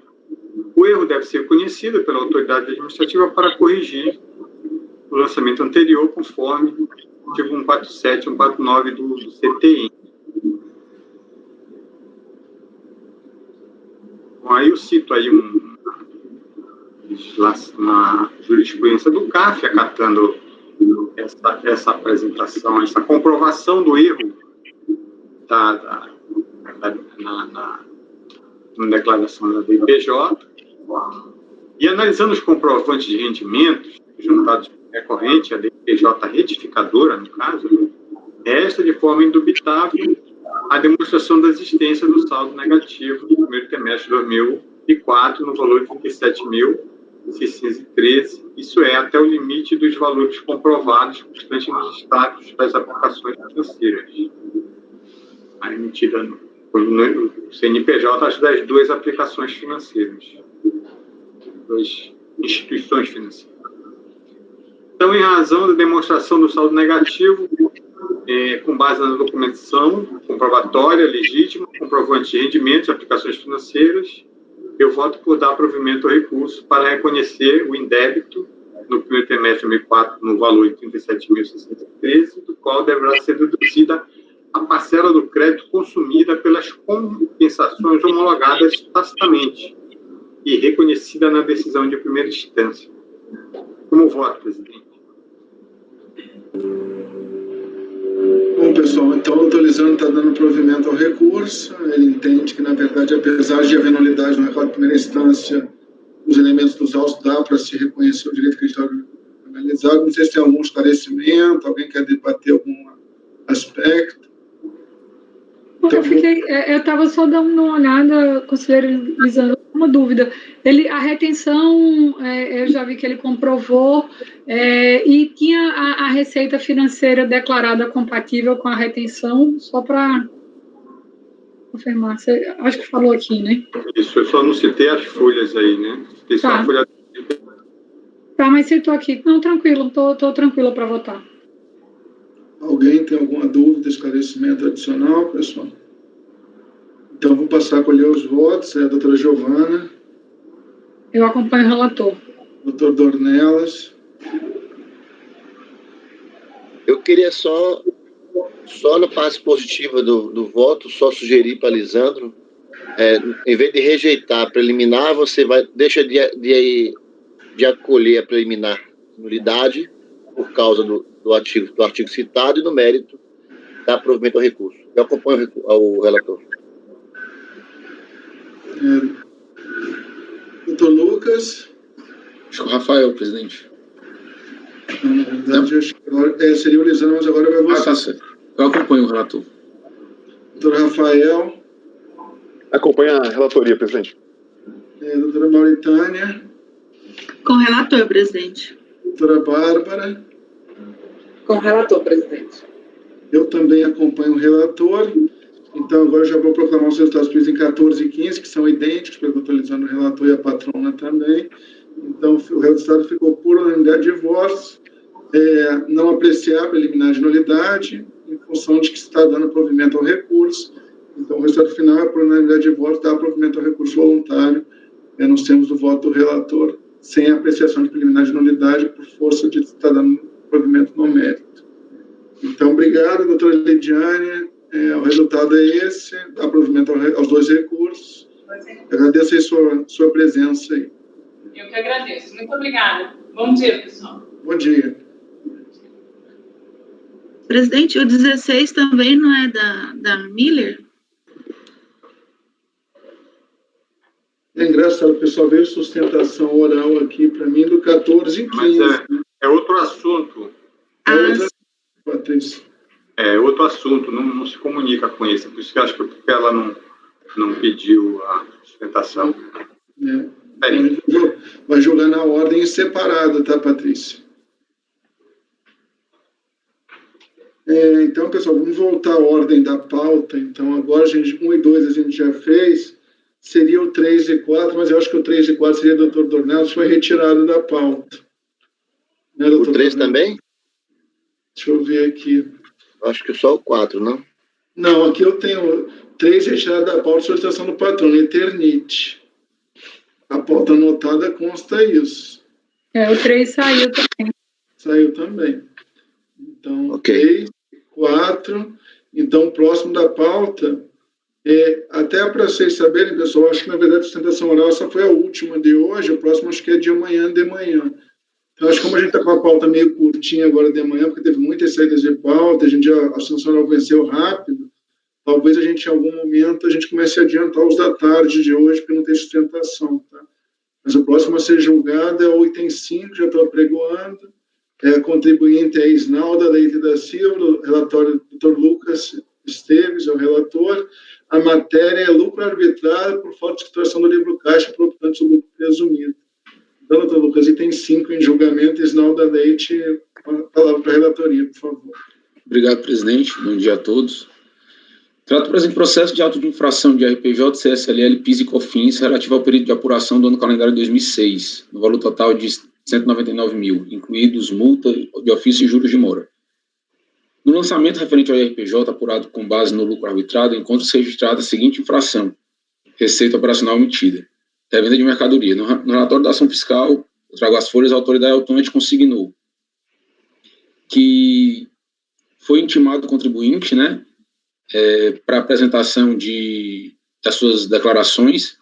O erro deve ser conhecido pela autoridade administrativa para corrigir o lançamento anterior, conforme o artigo 147 e 149 do CTN. Bom, aí eu cito aí uma jurisprudência do CAF, acatando essa apresentação, essa comprovação do erro na declaração da DIPJ, e analisando os comprovantes de rendimentos juntados recorrente, a DIPJ retificadora, no caso, resta de forma indubitável a demonstração da existência do saldo negativo do primeiro trimestre de 2004 no valor de R$ 37.613, isso é, até o limite dos valores comprovados constantes nos status das aplicações financeiras. Aí emitida no CNPJ das duas aplicações financeiras, das instituições financeiras. Então, em razão da demonstração do saldo negativo, com base na documentação comprobatória, legítima, comprovante de rendimentos e aplicações financeiras, eu voto por dar provimento ao recurso para reconhecer o indébito no primeiro trimestre de 2004 no valor de R$ 37.613, do qual deverá ser deduzida a parcela do crédito consumida pelas compensações homologadas tacitamente e reconhecida na decisão de primeira instância. Como voto, presidente? Bom, pessoal, então o autorizando está dando provimento ao recurso. Ele entende que, na verdade, apesar de haver nulidade no recorde de primeira instância, os elementos dos autos dá para se reconhecer o direito creditário analisado. Não sei se tem algum esclarecimento, alguém quer debater algum aspecto. Então, eu estava só dando uma olhada, conselheiro Lisandro, uma dúvida. A retenção, eu já vi que ele comprovou, e tinha a receita financeira declarada compatível com a retenção, só para confirmar. Você, acho que falou aqui, né? Isso, eu só não citei as folhas aí, né? Citei só a folha. Tá, mas citou aqui. Não, tranquilo, estou tranquila para votar. Alguém tem alguma dúvida, esclarecimento adicional, pessoal? Então, vou passar a colher os votos. A doutora Giovana. Eu acompanho o relator. Doutor Dornelas. Eu queria só na parte positiva do voto, só sugerir para Lisandro, em vez de rejeitar a preliminar, você deixa de acolher a preliminar nulidade, por causa do artigo citado, e no mérito dá provimento ao recurso. Eu acompanho o relator. Doutor Lucas. Acho que o Rafael, presidente. Na verdade, acho que seria o Lisandro, mas agora vai você. Tá certo. Eu acompanho o relator. Doutor Rafael. Acompanha a relatoria, presidente. Doutora Mauritânia. Com o relator, presidente. Doutora Bárbara. Com o relator, presidente. Eu também acompanho o relator. Então, agora eu já vou proclamar os resultados em 14 e 15, que são idênticos, porque eu estou atualizando o relator e a patrona também. Então, o resultado ficou por unanimidade de votos, não apreciar a preliminar de nulidade, em função de que se está dando provimento ao recurso. Então, o resultado final é por unanimidade de votos, dá provimento ao recurso voluntário. Nós temos o voto do relator sem apreciação de preliminar de nulidade, por força de estar dando provimento no mérito. Então, obrigado, doutora Lidiane. O resultado é esse, dá provimento aos dois recursos. Agradeço aí sua presença aí. Eu que agradeço. Muito obrigada. Bom dia, pessoal. Bom dia. Presidente, o 16 também não é da Miller? É engraçado, o pessoal veio sustentação oral aqui para mim do 14 e 15. Mas é outro assunto. Patrícia. É outro assunto, não se comunica com esse. Por isso que eu acho que ela não pediu a sustentação. Vai jogar na ordem separada, tá, Patrícia? Então, pessoal, vamos voltar à ordem da pauta. Então, agora, 1 e 2 a gente já fez. Seria o 3 e 4, mas eu acho que o 3 e 4 seria o doutor Dornelas, foi retirado da pauta. Né, o 3 também? Deixa eu ver aqui. Acho que só o 4, não? Não, aqui eu tenho 3 retirado da pauta, solicitação do patrono, Eternite. A pauta anotada consta isso. O 3 saiu também. Saiu também. Então, okay. 3, 4. Então, próximo da pauta, até para vocês saberem, pessoal, acho que na verdade a sustentação oral essa foi a última de hoje, o próximo acho que é de amanhã de manhã. Então, acho que como a gente está com a pauta meio curtinha agora de manhã, porque teve muitas saídas de pauta, a sustentação oral venceu rápido, talvez a gente, em algum momento, a gente comece a adiantar os da tarde de hoje, porque não tem sustentação, tá? Mas o próximo a ser julgado é o item 5, já estou apregoando, a contribuinte é Isnalda Leite da Silva, o relatório do Dr. Lucas Esteves, é o relator. A matéria é lucro arbitrário por falta de situação do livro caixa por optante do lucro presumido. Então, doutor Lucas, item 5 em julgamento, Isnalda Leite, a palavra para a relatoria, por favor. Obrigado, presidente. Bom dia a todos. Trata o presente processo de auto de infração de RPJ, CSLL, PIS e COFINS relativo ao período de apuração do ano calendário de 2006, no valor total de 199 mil, incluídos multa de ofício e juros de mora. No lançamento referente ao RPJ apurado com base no lucro arbitrado, encontra-se registrada a seguinte infração: receita operacional omitida, revenda de mercadoria. No relatório da ação fiscal, eu trago as folhas, a autoridade autuante consignou que foi intimado o contribuinte, né, para apresentação das suas declarações,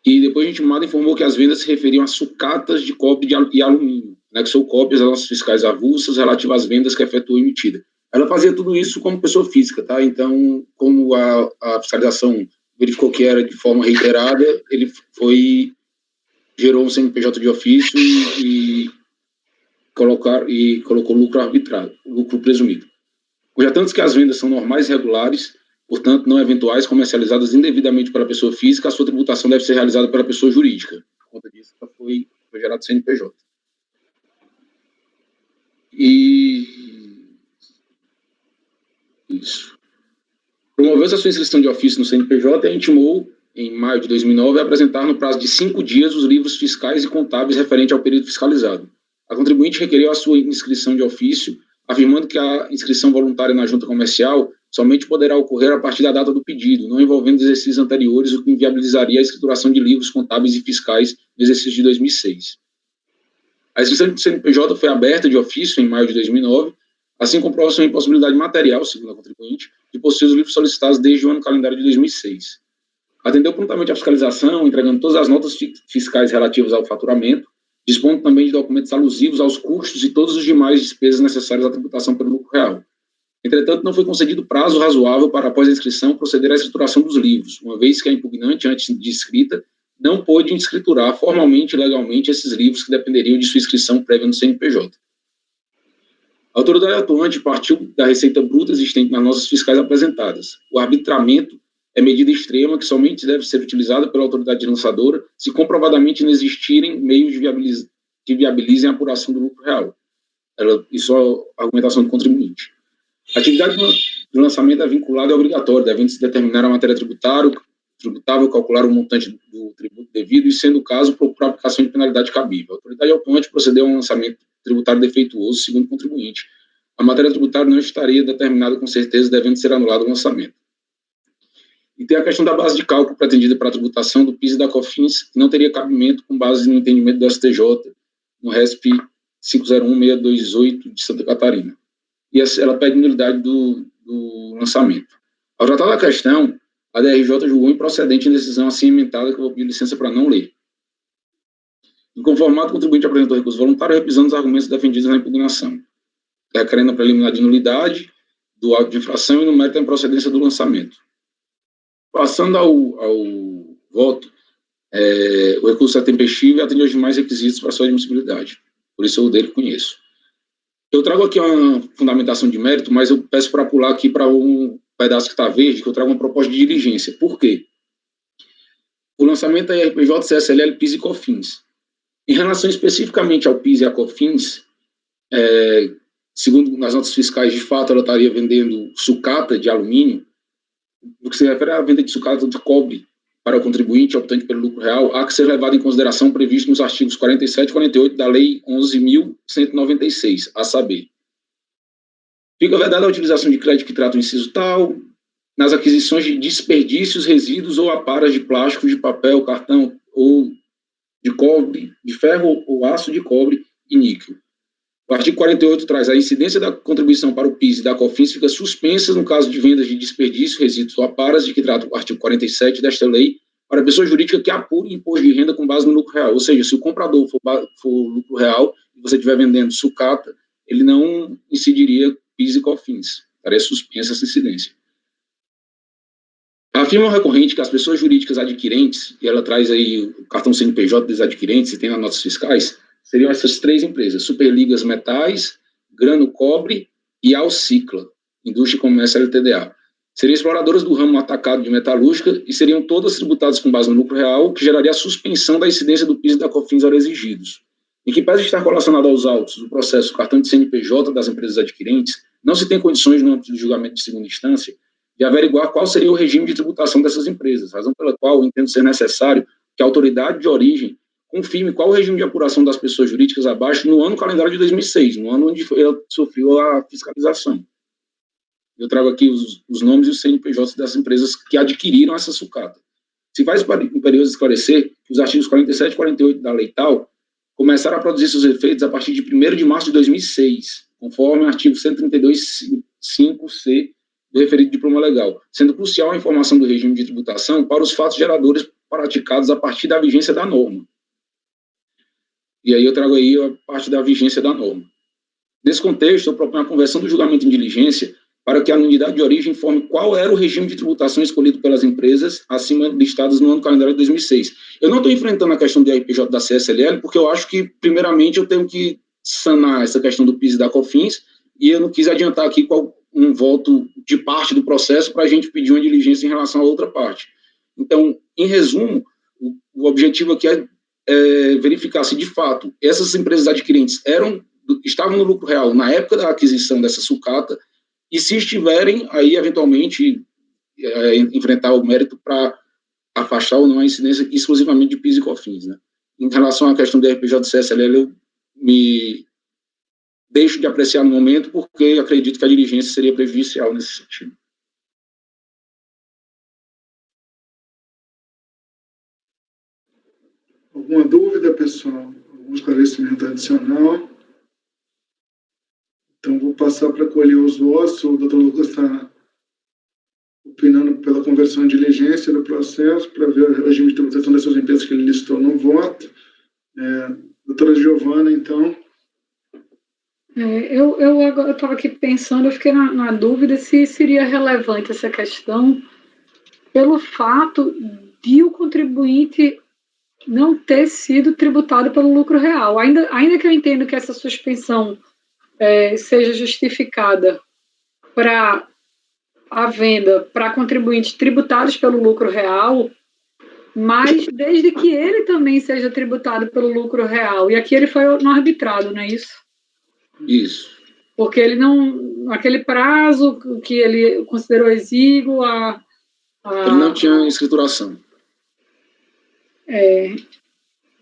e depois de intimado informou que as vendas se referiam a sucatas de cobre e alumínio, anexou cópias das notas fiscais avulsas relativas às vendas que efetuou e emitida. Ela fazia tudo isso como pessoa física, tá? Então, como a fiscalização verificou que era de forma reiterada, ele gerou um CNPJ de ofício e colocou lucro arbitrado, lucro presumido. Constatando que as vendas são normais e regulares, portanto, não eventuais, comercializadas indevidamente pela pessoa física, a sua tributação deve ser realizada pela pessoa jurídica. Por conta disso, foi gerado CNPJ. Isso. Promoveu-se a sua inscrição de ofício no CNPJ e intimou, em maio de 2009, a apresentar no prazo de 5 dias os livros fiscais e contábeis referentes ao período fiscalizado. A contribuinte requeriu a sua inscrição de ofício, afirmando que a inscrição voluntária na junta comercial somente poderá ocorrer a partir da data do pedido, não envolvendo exercícios anteriores, o que inviabilizaria a escrituração de livros contábeis e fiscais no exercício de 2006. A inscrição do CNPJ foi aberta de ofício em maio de 2009, assim comprova sua impossibilidade material, segundo a contribuinte, de possuir os livros solicitados desde o ano calendário de 2006. Atendeu prontamente à fiscalização, entregando todas as notas fiscais relativas ao faturamento, dispondo também de documentos alusivos aos custos e todas as demais despesas necessárias à tributação pelo lucro real. Entretanto, não foi concedido prazo razoável para, após a inscrição, proceder à escrituração dos livros, uma vez que a impugnante, antes de escrita, não pôde escriturar formalmente e legalmente esses livros que dependeriam de sua inscrição prévia no CNPJ. A autoridade atuante partiu da receita bruta existente nas notas fiscais apresentadas. O arbitramento é medida extrema que somente deve ser utilizada pela autoridade lançadora se comprovadamente não existirem meios que viabilizem a apuração do lucro real. Isso é a argumentação do contribuinte. A atividade do lançamento é vinculada e obrigatória, devendo-se determinar a matéria tributável, calcular o montante do tributo devido e, sendo o caso, procurar a aplicação de penalidade cabível. A autoridade atuante procedeu a um lançamento tributário defeituoso, segundo o contribuinte. A matéria tributária não estaria determinada com certeza, devendo ser anulado o lançamento. E tem a questão da base de cálculo pretendida para a tributação do PIS e da COFINS, que não teria cabimento com base no entendimento do STJ, no RESP 501628 de Santa Catarina. E ela pede nulidade do lançamento. Ao tratar da questão, a DRJ julgou improcedente em decisão assim emendada que eu vou pedir licença para não ler. Inconformado, o contribuinte apresentou recurso voluntário, repisando os argumentos defendidos na impugnação, requerendo a preliminar de nulidade do auto de infração e no mérito da improcedência do lançamento. Passando ao voto, o recurso é tempestivo e atende aos demais requisitos para sua admissibilidade. Por isso eu dele conheço. Eu trago aqui uma fundamentação de mérito, mas eu peço para pular aqui para um pedaço que está verde, que eu trago uma proposta de diligência. Por quê? O lançamento é RPJ, CSLL, PIS e COFINS. Em relação especificamente ao PIS e a COFINS, segundo as notas fiscais, de fato, ela estaria vendendo sucata de alumínio. No que se refere à venda de sucata de cobre para o contribuinte optante pelo lucro real, há que ser levado em consideração o previsto nos artigos 47 e 48 da Lei 11.196, a saber. Fica vedada a utilização de crédito que trata o inciso tal, nas aquisições de desperdícios, resíduos ou aparas de plástico, de papel, cartão ou de cobre, de ferro ou aço de cobre e níquel. O artigo 48 traz a incidência da contribuição para o PIS e da COFINS fica suspensa no caso de vendas de desperdício, resíduos ou aparas, de que trata o artigo 47 desta lei, para a pessoa jurídica que apure imposto de renda com base no lucro real. Ou seja, se o comprador for lucro real e você estiver vendendo sucata, ele não incidiria PIS e COFINS. Estaria suspensa essa incidência. Afirma o recorrente que as pessoas jurídicas adquirentes, e ela traz aí o cartão CNPJ dos adquirentes, e tem nas notas fiscais, seriam essas três empresas: Superligas Metais, Grano Cobre e Alcicla, Indústria e Comércio LTDA. Seriam exploradoras do ramo atacado de metalúrgica e seriam todas tributadas com base no lucro real, o que geraria a suspensão da incidência do PIS e da COFINS ora exigidos. Em que pese estar relacionado aos autos do processo cartão de CNPJ das empresas adquirentes, não se tem condições no âmbito do julgamento de segunda instância de averiguar qual seria o regime de tributação dessas empresas, razão pela qual eu entendo ser necessário que a autoridade de origem confirme qual o regime de apuração das pessoas jurídicas abaixo no ano calendário de 2006, no ano onde ela sofreu a fiscalização. Eu trago aqui os nomes e os CNPJs das empresas que adquiriram essa sucata. Se faz imperioso esclarecer que os artigos 47 e 48 da lei tal começaram a produzir seus efeitos a partir de 1º de março de 2006, conforme o artigo 132.5c do referido diploma legal, sendo crucial a informação do regime de tributação para os fatos geradores praticados a partir da vigência da norma. E aí eu trago aí a parte da vigência da norma. Nesse contexto, eu proponho a conversão do julgamento em diligência para que a unidade de origem informe qual era o regime de tributação escolhido pelas empresas acima listadas no ano calendário de 2006. Eu não estou enfrentando a questão do RPJ da CSLL, porque eu acho que, primeiramente, eu tenho que sanar essa questão do PIS e da COFINS, e eu não quis adiantar aqui um voto de parte do processo para a gente pedir uma diligência em relação à outra parte. Então, em resumo, o objetivo aqui é verificar se, de fato, essas empresas adquirentes estavam no lucro real na época da aquisição dessa sucata, e se estiverem, aí, eventualmente, enfrentar o mérito para afastar ou não a incidência exclusivamente de PIS e COFINS, né? Em relação à questão do RPJ do CSLL, eu me deixo de apreciar no momento, porque acredito que a diligência seria prejudicial nesse sentido. Alguma dúvida, pessoal? Algum esclarecimento adicional? Então, vou passar para colher os votos. O doutor Lucas está opinando pela conversão em diligência do processo, para ver o regime de tributação dessas empresas que ele listou no voto. Doutora Giovana, então. Eu estava aqui pensando, eu fiquei na dúvida se seria relevante essa questão pelo fato de o contribuinte não ter sido tributado pelo lucro real. Ainda que eu entendo que essa suspensão seja justificada para a venda para contribuintes tributados pelo lucro real, mas desde que ele também seja tributado pelo lucro real. E aqui ele foi no arbitrado, não é isso? Isso. Porque ele não, naquele prazo que ele considerou exíguo, ele não tinha escrituração.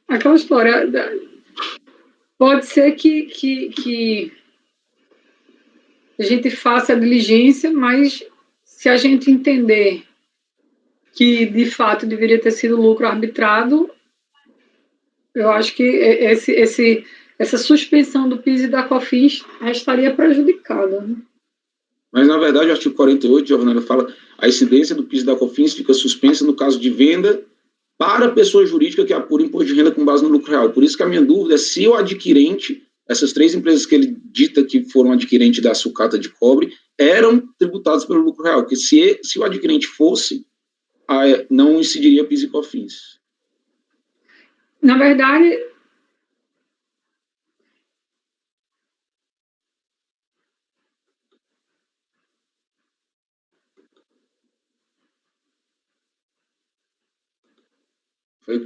Aquela história, pode ser que a gente faça a diligência, mas se a gente entender que, de fato, deveria ter sido lucro arbitrado, eu acho que essa suspensão do PIS e da COFINS estaria prejudicada, né? Mas, na verdade, o artigo 48, Giovana, fala a incidência do PIS e da COFINS fica suspensa no caso de venda para a pessoa jurídica que apura imposto de renda com base no lucro real. Por isso que a minha dúvida é se o adquirente, essas 3 empresas que ele dita que foram adquirentes da sucata de cobre, eram tributados pelo lucro real, porque se o adquirente fosse, não incidiria PIS e COFINS. Na verdade,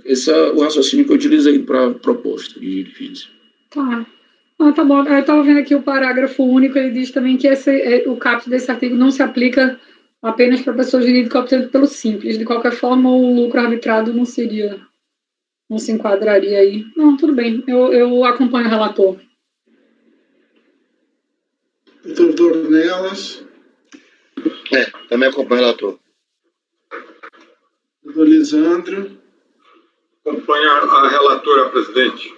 esse é o raciocínio que eu utilizei para a proposta de diligência. Tá. Tá bom. Eu estava vendo aqui o parágrafo único, ele diz também que o caput desse artigo não se aplica apenas para pessoas jurídicas obtidas pelo simples. De qualquer forma, o lucro arbitrado não se enquadraria aí. Não, tudo bem. Eu acompanho o relator. Doutor Dornelas. Também acompanho o relator. Doutor Lisandro. Acompanha a relatora, presidente.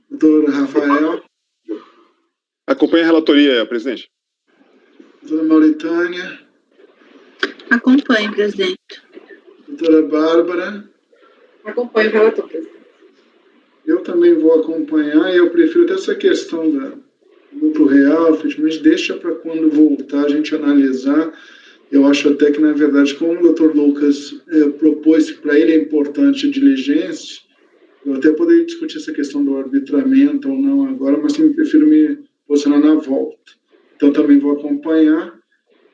Doutor Rafael. Acompanha a relatoria, presidente. Doutora Mauritânia. Acompanho, presidente. Doutora Bárbara. Acompanho o relator, presidente. Eu também vou acompanhar, e eu prefiro até essa questão do lucro real, efetivamente, deixa para quando voltar a gente analisar. Eu acho até que, na verdade, como o doutor Lucas propôs que para ele é importante a diligência, eu até poderia discutir essa questão do arbitramento ou não agora, mas eu prefiro me posicionar na volta. Então, também vou acompanhar.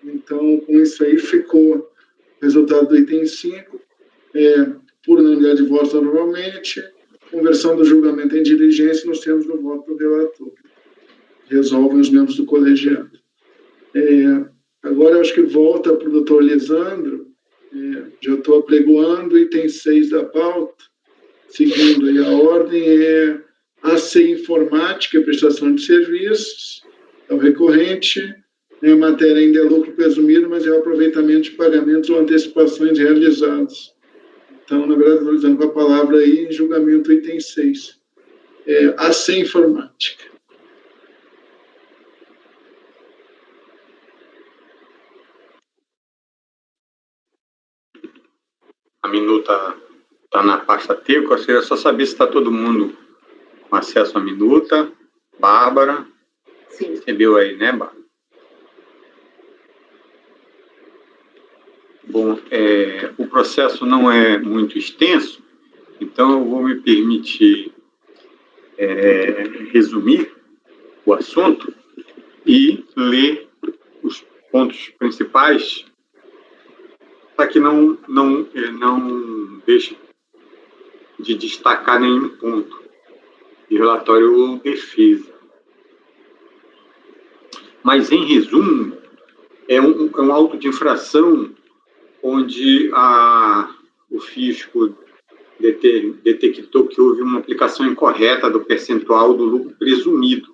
Então, com isso aí, ficou o resultado do item 5, por unanimidade de votos, novamente, conversão do julgamento em diligência nos termos do voto do relator. Resolvem os membros do colegiado. Agora eu acho que volta para o doutor Lisandro, já estou apregoando, item 6 da pauta, seguindo aí a ordem, é AC Informática, prestação de serviços, é o recorrente, a matéria ainda é lucro presumido, mas é o aproveitamento de pagamentos ou antecipações realizados. Então, na verdade, estou usando a palavra aí em julgamento item 6. AC Informática. A minuta está na pasta T, eu gostaria só saber se está todo mundo com acesso à minuta. Bárbara? Sim. Recebeu aí, né, Bárbara? Bom, o processo não é muito extenso, então eu vou me permitir resumir o assunto e ler os pontos principais para que não deixe de destacar nenhum ponto de relatório ou defesa. Mas, em resumo, é um auto de infração onde o fisco detectou que houve uma aplicação incorreta do percentual do lucro presumido.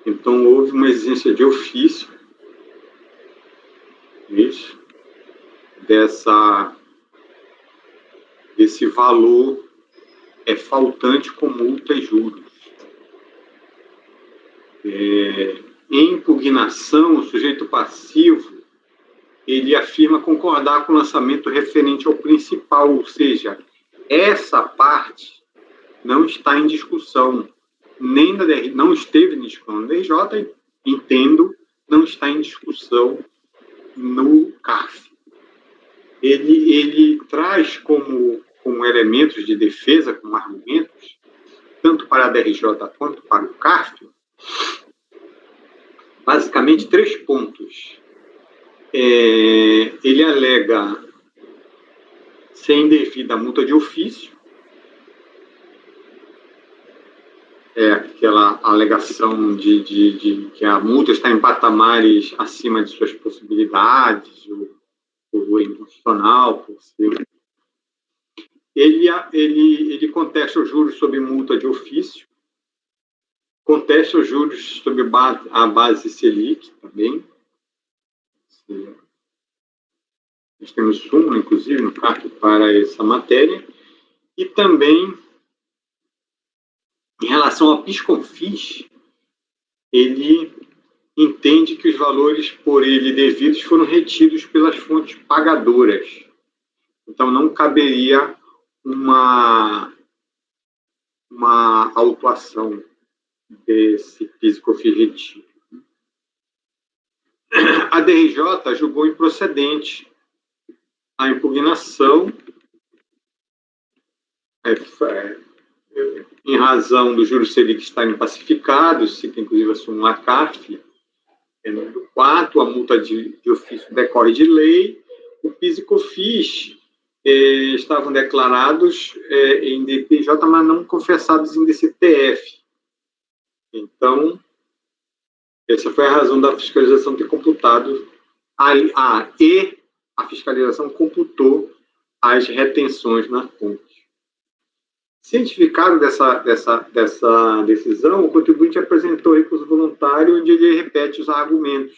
Então, houve uma exigência de ofício desse valor faltante com multa e juros. Em impugnação, o sujeito passivo ele afirma concordar com o lançamento referente ao principal, ou seja, essa parte não está em discussão, não esteve em discussão na DJ, entendo, não está em discussão no CARF. Ele traz como elementos de defesa, como argumentos, tanto para a DRJ quanto para o CARF, basicamente 3 pontos. Ele alega ser indevida a multa de ofício, aquela alegação de que a multa está em patamares acima de suas possibilidades, ou inconstitucional, por ser. Ele contesta os juros sob multa de ofício, contesta os juros sob a base Selic também. Nós temos súmula, inclusive, no CARF para essa matéria. E também, em relação ao PIS/COFINS, ele entende que os valores por ele devidos foram retidos pelas fontes pagadoras. Então, não caberia uma autuação desse PIS/COFINS retido. A DRJ julgou improcedente a impugnação em razão do juros Selic estarem pacificados, cita inclusive a súmula CARF, número 4, a multa de ofício decorre de lei, o PIS e COFINS estavam declarados em DPJ, mas não confessados em DCTF. Então, essa foi a razão da fiscalização ter computado, e a fiscalização computou as retenções na fonte. Cientificado dessa decisão, o contribuinte apresentou recurso voluntário, onde ele repete os argumentos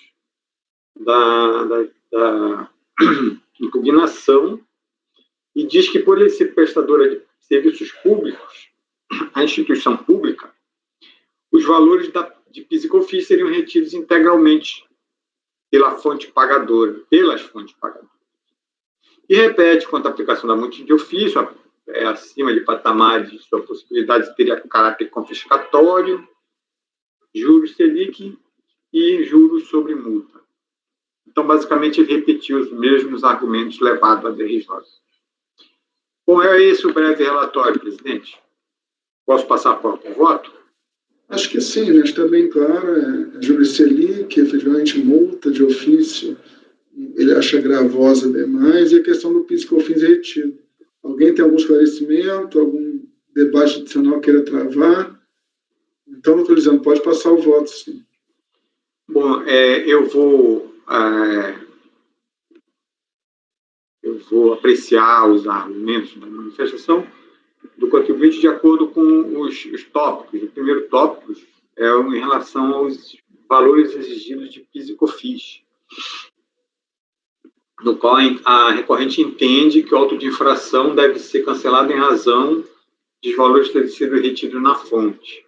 da impugnação e diz que, por ele ser prestadora de serviços públicos, a instituição pública, os valores de PIS e COFINS seriam retidos integralmente pelas fontes pagadoras. E repete quanto à aplicação da multa de ofício, acima de patamares de sua possibilidade teria caráter confiscatório, juros Selic e juros sobre multa. Então, basicamente, ele repetiu os mesmos argumentos levados à DRJ. Bom, é esse o breve relatório, presidente. Posso passar para o voto? Acho que sim, né? Está bem claro. Juros Selic, efetivamente, multa de ofício, ele acha gravosa demais, e a questão do PIS/COFINS retido. Alguém tem algum esclarecimento, algum debate adicional queira travar? Então, doutor Lisandro, pode passar o voto, sim. Bom, eu vou apreciar os argumentos da manifestação do contribuinte de acordo com os tópicos. O primeiro tópico é em relação aos valores exigidos de PIS e COFINS, no qual a recorrente entende que o auto de infração deve ser cancelado em razão dos valores terem sido retidos na fonte.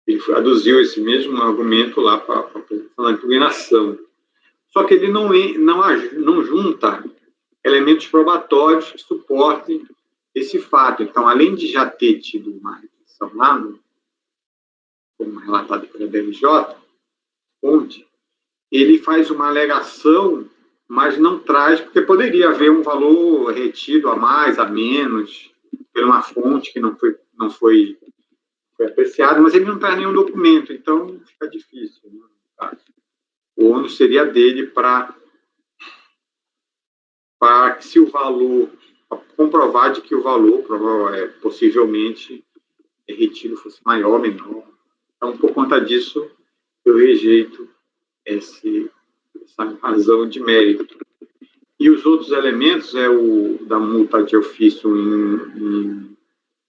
Ele aduziu esse mesmo argumento lá para a impugnação. Só que ele não junta elementos probatórios que suportem esse fato. Então, além de já ter tido uma requisição lá, como relatado pela DRJ, onde ele faz uma alegação, mas não traz, porque poderia haver um valor retido a mais, a menos, por uma fonte que não foi apreciado, mas ele não traz nenhum documento, então fica difícil. Né? O ônus seria dele para que se o valor, comprovar de que o valor possivelmente retido fosse maior ou menor. Então, por conta disso, eu rejeito essa razão de mérito. E os outros elementos é o da multa de ofício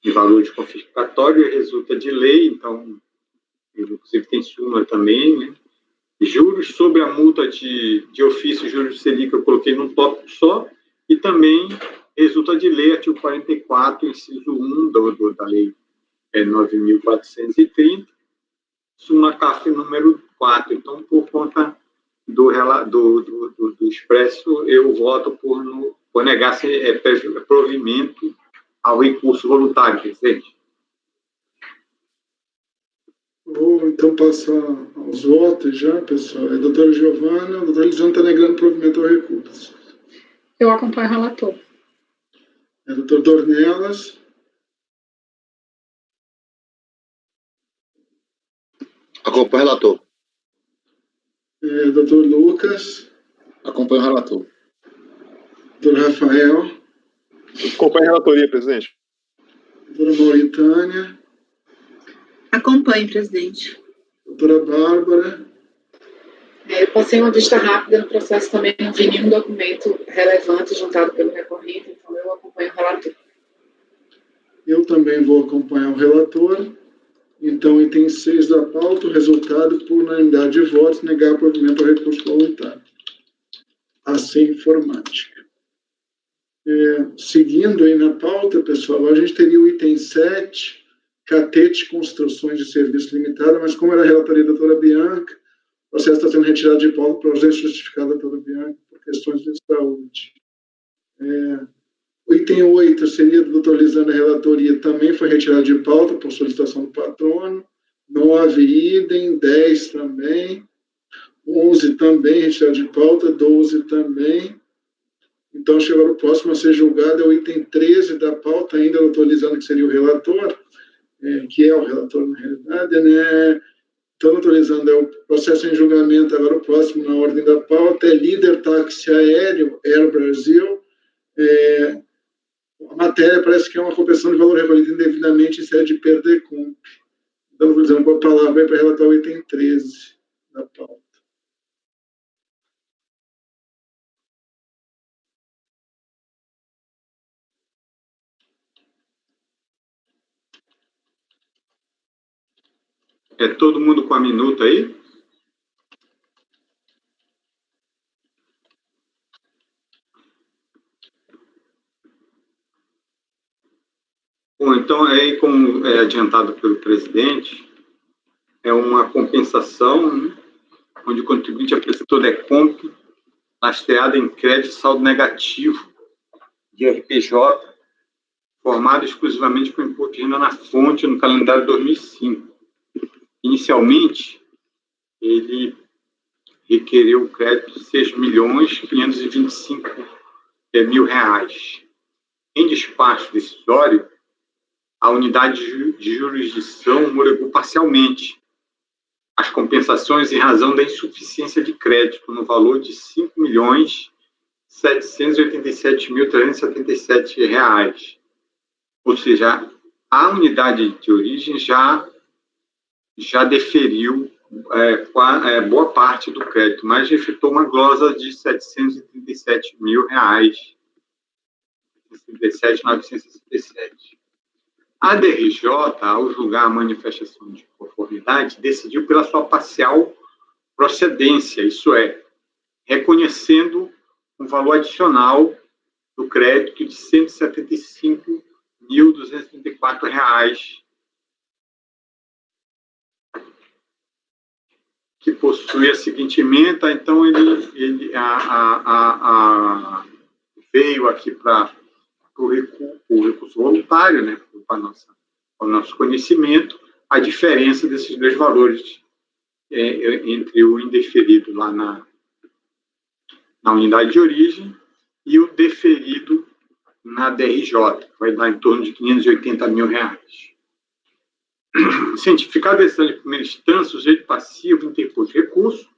em valor de confiscatório, resulta de lei, então, inclusive tem súmula também, né? Juros sobre a multa de ofício, juros de Selic, eu coloquei num tópico só, e também resulta de lei, artigo 44, inciso 1 da lei 9.430, súmula CAF número 4. Então, por conta do expresso, eu voto por negar provimento ao recurso voluntário, presidente. Vou, então, passar aos votos já, pessoal. A doutora Giovana, o doutor Lisandro está negando provimento ao recurso. Eu acompanho o relator. Doutor Dornelas. Acompanho o relator. Doutor Lucas. Acompanho o relator. Doutor Rafael. Acompanho a relatoria, presidente. Doutora Mauritânia. Acompanho, presidente. Doutora Bárbara. Eu passei uma vista rápida no processo, também não vi nenhum documento relevante juntado pelo recorrente, então eu acompanho o relator. Eu também vou acompanhar o relator. Então, item 6 da pauta, o resultado por unanimidade de votos, negar provimento ao recurso voluntário. Assim, informática. Seguindo aí na pauta, pessoal, a gente teria o item 7, Catete Construções de Serviço Limitado, mas como era a relatoria da doutora Bianca, o processo está sendo retirado de pauta por ausência justificada da doutora Bianca por questões de saúde. O item 8 seria do doutor Lisandro, a relatoria também foi retirado de pauta por solicitação do patrono. 9, idem. 10 também. 11 também retirado de pauta. 12 também. Então, chegou o próximo a ser julgado, é o item 13 da pauta, ainda doutor Lisandro, que seria o relator, que é o relator na realidade, né? Então, doutor Lisandro, é o processo em julgamento, agora o próximo na ordem da pauta é Líder Táxi Aéreo, Air Brasil. A matéria parece que é uma compensação de valor recolhido indevidamente em sede de Perdecomp. Então, vou dizer uma palavra para relatar o item 13 da pauta. Todo mundo com a minuta aí? Bom, então, como é adiantado pelo presidente, é uma compensação, né, onde o contribuinte apresentou DECOMP lastreada em crédito saldo negativo de RPJ, formado exclusivamente com imposto de renda na fonte no calendário 2005. Inicialmente, ele requereu o crédito de R$ 6.525.000. Em despacho decisório, a unidade de jurisdição homologou parcialmente as compensações em razão da insuficiência de crédito no valor de R$ 5.787.377. Ou seja, a unidade de origem já já deferiu boa parte do crédito, mas efetuou uma glosa de R$ 737.000, 37.967. A DRJ, ao julgar a manifestação de conformidade, decidiu pela sua parcial procedência, isso é, reconhecendo um valor adicional do crédito de R$ 175.234, que possui a seguinte ementa. Então, ele veio aqui para o recurso voluntário, né, para o nosso conhecimento, a diferença desses dois valores entre o indeferido lá na unidade de origem e o deferido na DRJ, que vai dar em torno de R$ 580.000. Cientificado a decisão de primeira instância, o sujeito passivo interpôs recurso.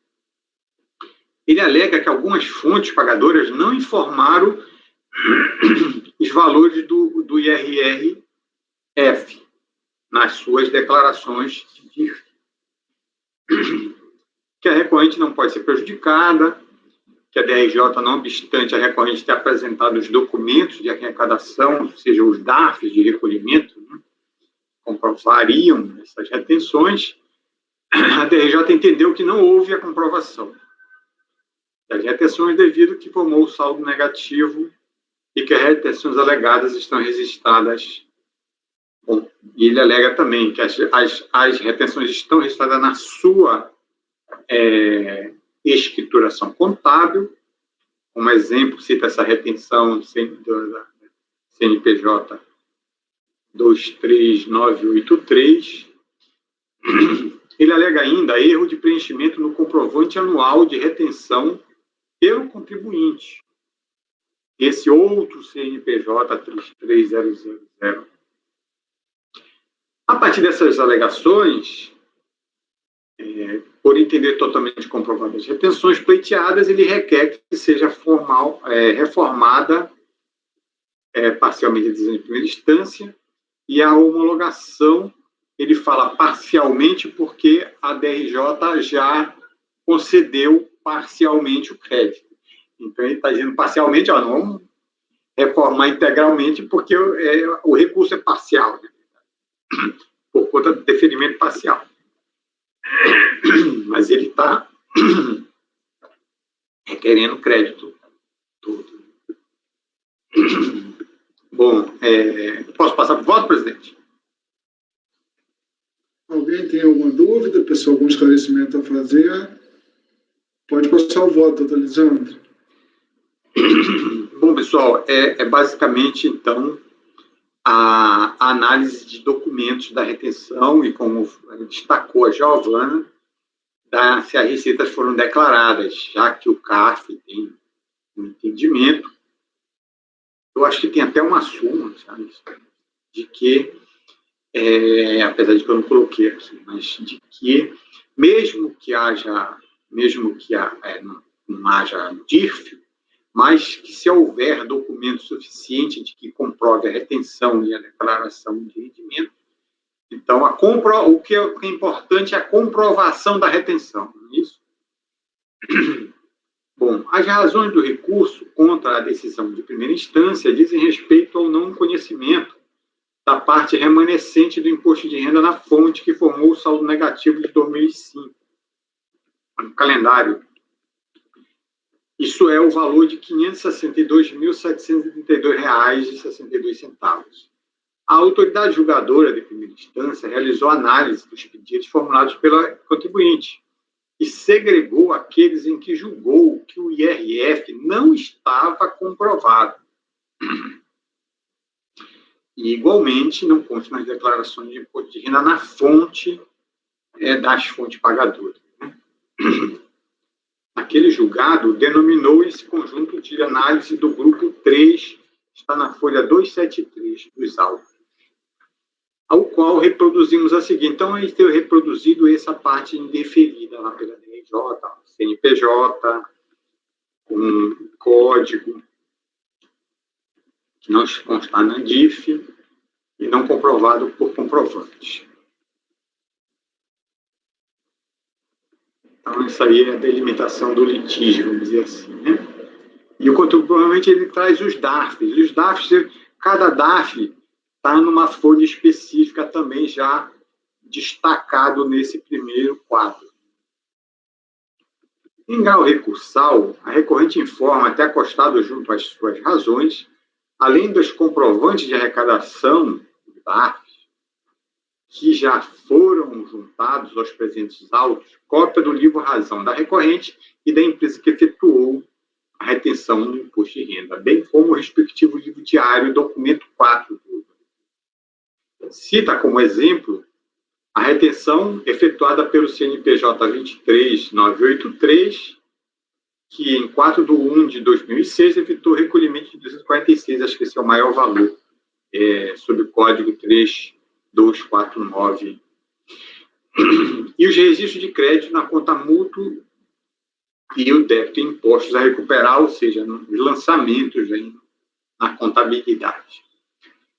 Ele alega que algumas fontes pagadoras não informaram os valores do IRRF nas suas declarações de DIRF, que a recorrente não pode ser prejudicada, que a DRJ, não obstante a recorrente ter apresentado os documentos de arrecadação, ou seja, os DARFs de recolhimento, né, comprovariam essas retenções, a DRJ entendeu que não houve a comprovação das retenções devido que formou o saldo negativo e que as retenções alegadas estão registradas. Bom, e ele alega também que as retenções estão registradas na sua escrituração contábil. Como exemplo, cita essa retenção da CNPJ 23983. Ele alega ainda erro de preenchimento no comprovante anual de retenção pelo contribuinte. Esse outro CNPJ 33000. A partir dessas alegações, por entender totalmente comprovadas as retenções pleiteadas, ele requer que seja reformada parcialmente a decisão de primeira instância, e a homologação, ele fala parcialmente porque a DRJ já concedeu parcialmente o crédito. Então, ele está dizendo parcialmente, não reformar integralmente, porque o recurso é parcial, né? Por conta do deferimento parcial. Mas ele está requerendo crédito todo. Bom, posso passar para o voto, presidente? Alguém tem alguma dúvida, pessoal, algum esclarecimento a fazer? Pode passar o voto, doutor Lisandro. Bom, pessoal, basicamente, então, a análise de documentos da retenção e, como destacou a Giovana, se as receitas foram declaradas, já que o CARF tem um entendimento. Eu acho que tem até uma súmula, sabe, de que, apesar de que eu não coloquei aqui, mas de que, mesmo que não haja DIRF, mas que se houver documento suficiente de que comprove a retenção e a declaração de rendimento, então o que é importante é a comprovação da retenção, não é isso? Bom, as razões do recurso contra a decisão de primeira instância dizem respeito ao não conhecimento da parte remanescente do imposto de renda na fonte que formou o saldo negativo de 2005, no calendário. Isso é o valor de R$ 562.732,62. A autoridade julgadora de primeira instância realizou análise dos pedidos formulados pela contribuinte e segregou aqueles em que julgou que o IRF não estava comprovado. E, igualmente, não consta nas declarações de imposto de renda na fonte das fontes pagadoras. Né? Aquele julgado denominou esse conjunto de análise do grupo 3, está na folha 273 dos autos, ao qual reproduzimos a seguinte. Então, a gente tem reproduzido essa parte indeferida lá pela DRJ, CNPJ, com código, que não consta na DIF e não comprovado por comprovantes. Então, isso aí é a delimitação do litígio, vamos dizer assim, né? E o conteúdo, provavelmente, ele traz os DARFs. Os DARFs, cada DARF está numa folha específica também já destacado nesse primeiro quadro. Em grau recursal, a recorrente informa, até acostado junto às suas razões, além dos comprovantes de arrecadação, DARFs, que já foram juntados aos presentes autos, cópia do livro razão da recorrente e da empresa que efetuou a retenção do imposto de renda, bem como o respectivo livro diário, documento 4. Cita como exemplo a retenção efetuada pelo CNPJ 23983, que em 4/1/2006 efetuou recolhimento de 246, acho que esse é o maior valor, sob o código 3249. E os registros de crédito na conta mútuo e o débito em impostos a recuperar, ou seja, nos lançamentos na contabilidade.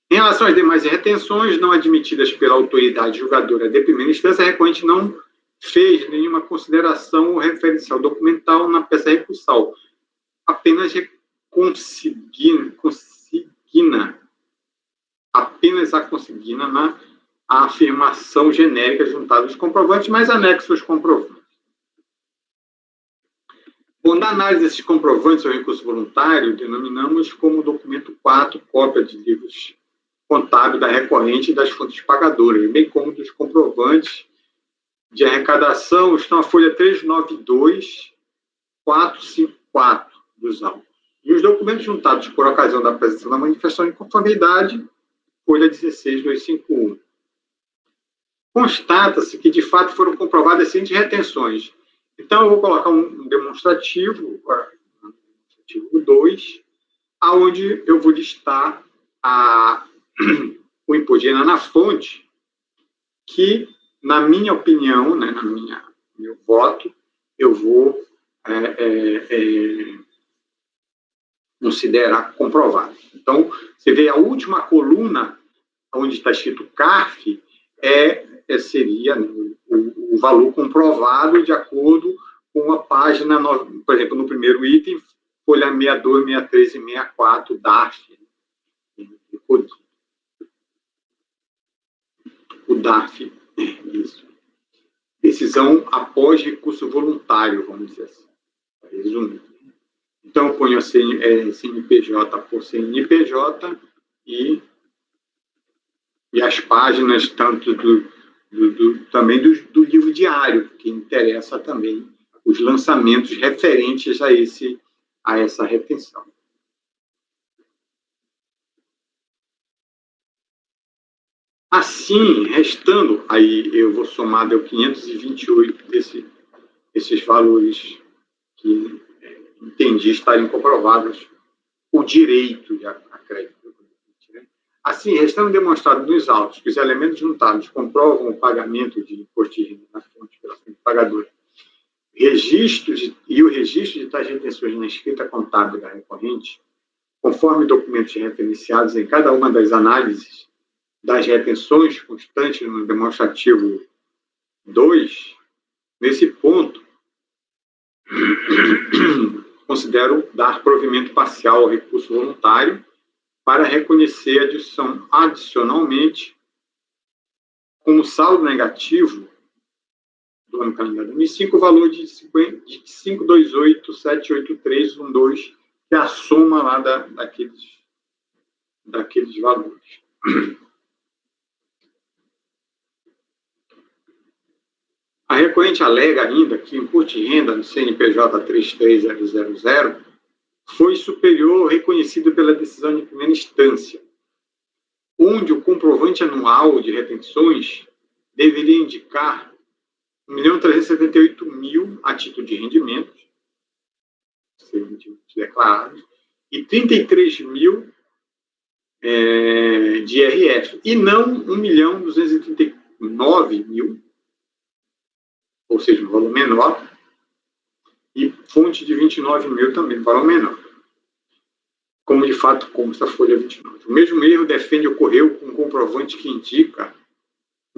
Em relação às demais retenções não admitidas pela autoridade julgadora de primeira instância, a recorrente não fez nenhuma consideração ou referencial documental na peça recursal, apenas a consigna na afirmação genérica juntada aos comprovantes, mas anexa os comprovantes. Bom, da análise desses comprovantes ao recurso voluntário, denominamos como documento 4, cópia de livros contábil da recorrente e das fontes pagadoras, bem como dos comprovantes de arrecadação, estão a folha 392-454 dos autos. E os documentos juntados por ocasião da apresentação da manifestação de conformidade, folha 16-251. Constata-se que, de fato, foram comprovadas as seguintes retenções. Então, eu vou colocar um demonstrativo 2, onde eu vou listar o imposto de renda na fonte, que, na minha opinião, né, meu voto, eu vou considerar comprovado. Então, você vê a última coluna, onde está escrito CARF, seria, né, o valor comprovado de acordo com a página, por exemplo, no primeiro item, folha 62, 63 e 64, DARF. O DARF, isso. Decisão após recurso voluntário, vamos dizer assim. Resumindo. Então, eu ponho a CNPJ por CNPJ e as páginas, tanto também do livro diário, que interessa também os lançamentos referentes a essa retenção. Assim, restando, aí eu vou somar, deu 528 desses valores que entendi estarem comprovados, o direito de acréscimo. Assim, restando demonstrado nos autos que os elementos juntados comprovam o pagamento de imposto de renda na fonte pela fonte pagadora, o registro de tais retenções na escrita contábil da recorrente, conforme documentos referenciados em cada uma das análises das retenções constantes no demonstrativo 2, nesse ponto, considero dar provimento parcial ao recurso voluntário para reconhecer adicionalmente como saldo negativo do ano calendário 2005 o valor de 528.783.12, que é a soma lá daqueles valores. A recorrente alega ainda que o imposto de renda no CNPJ 33000 foi superior ao reconhecido pela decisão de primeira instância, onde o comprovante anual de retenções deveria indicar 1.378.000 a título de rendimentos, declarados, e 33.000 de IRF, e não 1.239.000, ou seja, um valor menor, e fonte de 29.000 também, valor menor. Como de fato consta a folha 29. O mesmo erro defende ocorreu com um comprovante que indica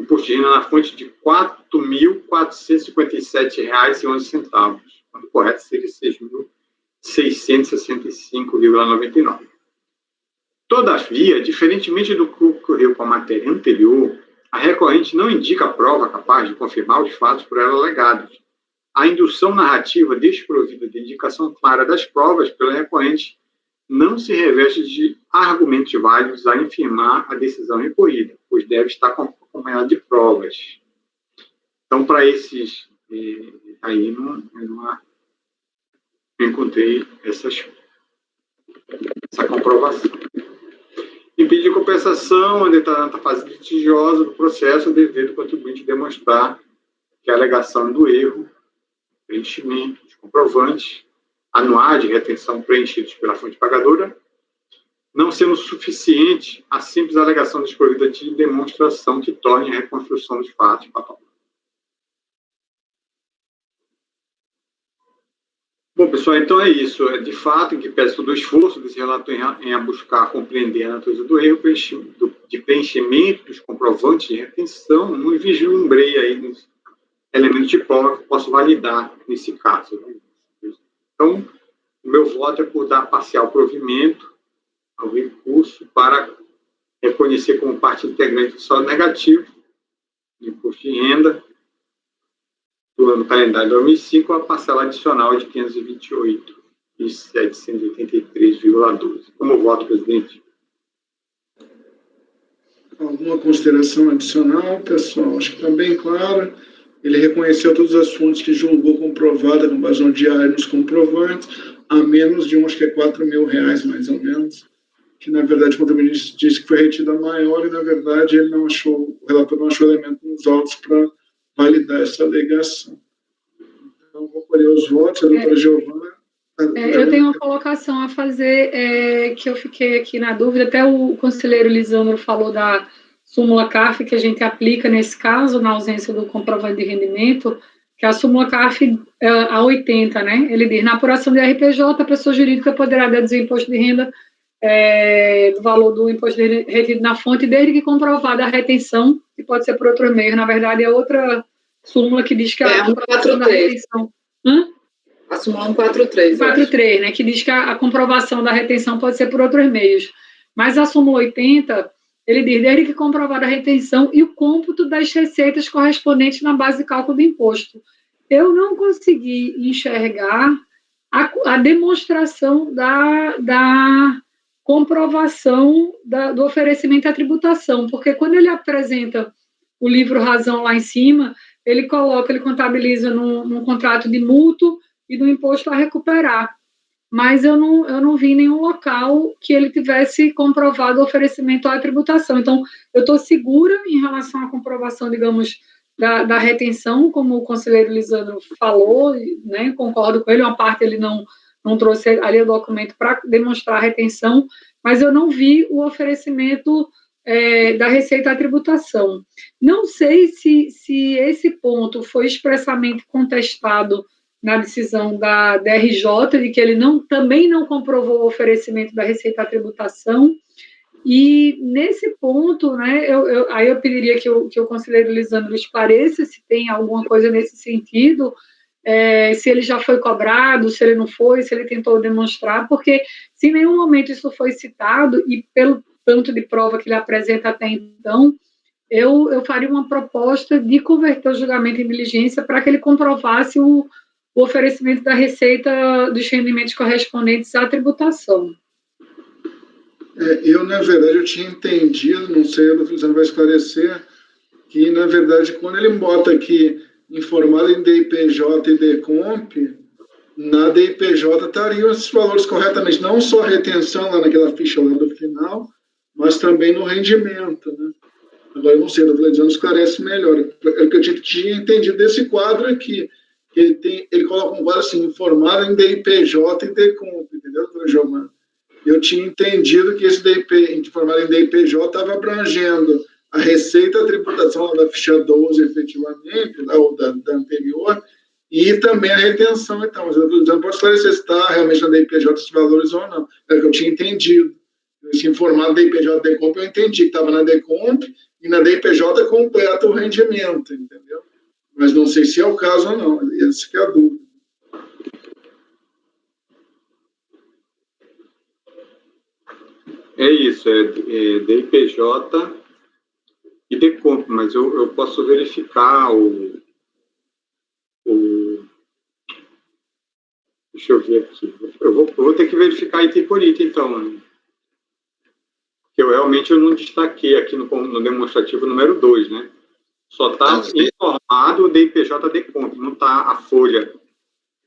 imposto de renda na fonte de R$ 4.457,11, quando correto seria R$ 6.665,99. Todavia, diferentemente do que ocorreu com a matéria anterior, a recorrente não indica a prova capaz de confirmar os fatos por ela alegados. A indução narrativa desprovida de indicação clara das provas pela recorrente não se reveste de argumentos válidos a infirmar a decisão recorrida, pois deve estar acompanhada de provas. Então, para esses, aí não encontrei essa comprovação. Em pedido de compensação, a determinada fase litigiosa do processo, o dever do contribuinte demonstrar que a alegação do erro, preenchimento de comprovantes, anuais de retenção preenchidos pela fonte pagadora, não sendo suficiente a simples alegação desprovida de demonstração que torne a reconstrução dos fatos fatal. Bom, pessoal, então é isso. De fato, em que pese todo o esforço desse relator em buscar compreender a natureza do erro, de preenchimento dos comprovantes de retenção, não vislumbrei aí elementos de prova que posso validar nesse caso. Então, o meu voto é por dar parcial provimento ao recurso para reconhecer como parte integrante do saldo negativo do imposto de renda do ano calendário de 2005 a parcela adicional de 528.783,12. Como voto, presidente? Alguma consideração adicional, pessoal? Acho que está bem claro. Ele reconheceu todas as fontes que julgou comprovada com base no diário nos comprovantes, a menos de acho que é R$4.000, mais ou menos, que, na verdade, o contribuinte disse que foi retida maior e, na verdade, o relator não achou elemento nos autos para validar essa alegação. Então, vou colher os votos. A doutora Giovana... Eu tenho uma colocação a fazer, que eu fiquei aqui na dúvida, até o conselheiro Lisandro falou da súmula CARF que a gente aplica nesse caso, na ausência do comprovante de rendimento, que é a súmula CARF a 80, né? Ele diz, na apuração de RPJ, a pessoa jurídica poderá deduzir imposto de renda do valor do imposto de renda retido na fonte, desde que comprovada a retenção, que pode ser por outro meio. Na verdade, é outra súmula que diz que a comprovação da retenção... A súmula 143. 143, né? Que diz que a comprovação da retenção pode ser por outros meios. Mas a súmula 80... ele diz, desde que comprovada a retenção e o cômputo das receitas correspondentes na base de cálculo do imposto. Eu não consegui enxergar a demonstração da comprovação do oferecimento à tributação, porque quando ele apresenta o livro razão lá em cima, ele contabiliza num contrato de mútuo e do imposto a recuperar. Mas eu não vi nenhum local que ele tivesse comprovado o oferecimento à tributação. Então, eu estou segura em relação à comprovação, digamos, da retenção, como o conselheiro Lisandro falou, né, concordo com ele, uma parte ele não trouxe ali o documento para demonstrar a retenção, mas eu não vi o oferecimento da receita à tributação. Não sei se esse ponto foi expressamente contestado na decisão da DRJ, de que ele também não comprovou o oferecimento da receita à tributação, e nesse ponto, né, aí eu pediria que o conselheiro Lisandro esclareça se tem alguma coisa nesse sentido, se ele já foi cobrado, se ele não foi, se ele tentou demonstrar, porque se em nenhum momento isso foi citado, e pelo tanto de prova que ele apresenta até então, eu faria uma proposta de converter o julgamento em diligência para que ele comprovasse o oferecimento da receita dos rendimentos correspondentes à tributação. Na verdade, eu tinha entendido, não sei, a doutora Lisandro vai esclarecer, que, na verdade, quando ele bota aqui informado em DIPJ e DECOMP, na DIPJ estariam esses valores corretamente, não só a retenção lá naquela ficha lá do final, mas também no rendimento, né? Agora, eu não sei, a doutora Lisandro esclarece melhor. É o que eu tinha entendido desse quadro aqui. Ele coloca um quadro assim, informado em DIPJ e DECOMP, entendeu, doutora Giovana? Eu tinha entendido que esse informado em DIPJ estava abrangendo a receita, a tributação lá da ficha 12, efetivamente, lá, ou da anterior, e também a retenção. Então, mas a doutora Lisandro pode esclarecer se está realmente na DIPJ esses valores ou não. É o que eu tinha entendido. Esse informado DIPJ e DECOMP, eu entendi que estava na DECOMP e na DIPJ completa o rendimento, entendeu? Mas não sei se é o caso ou não, esse que é a dúvida. É isso, é DIPJ e DECOMP, mas eu posso verificar deixa eu ver aqui. Eu vou ter que verificar item por item, então. Né? Porque eu não destaquei aqui no demonstrativo número 2, né? Só está informado o DIPJ DECOMP, não está a folha.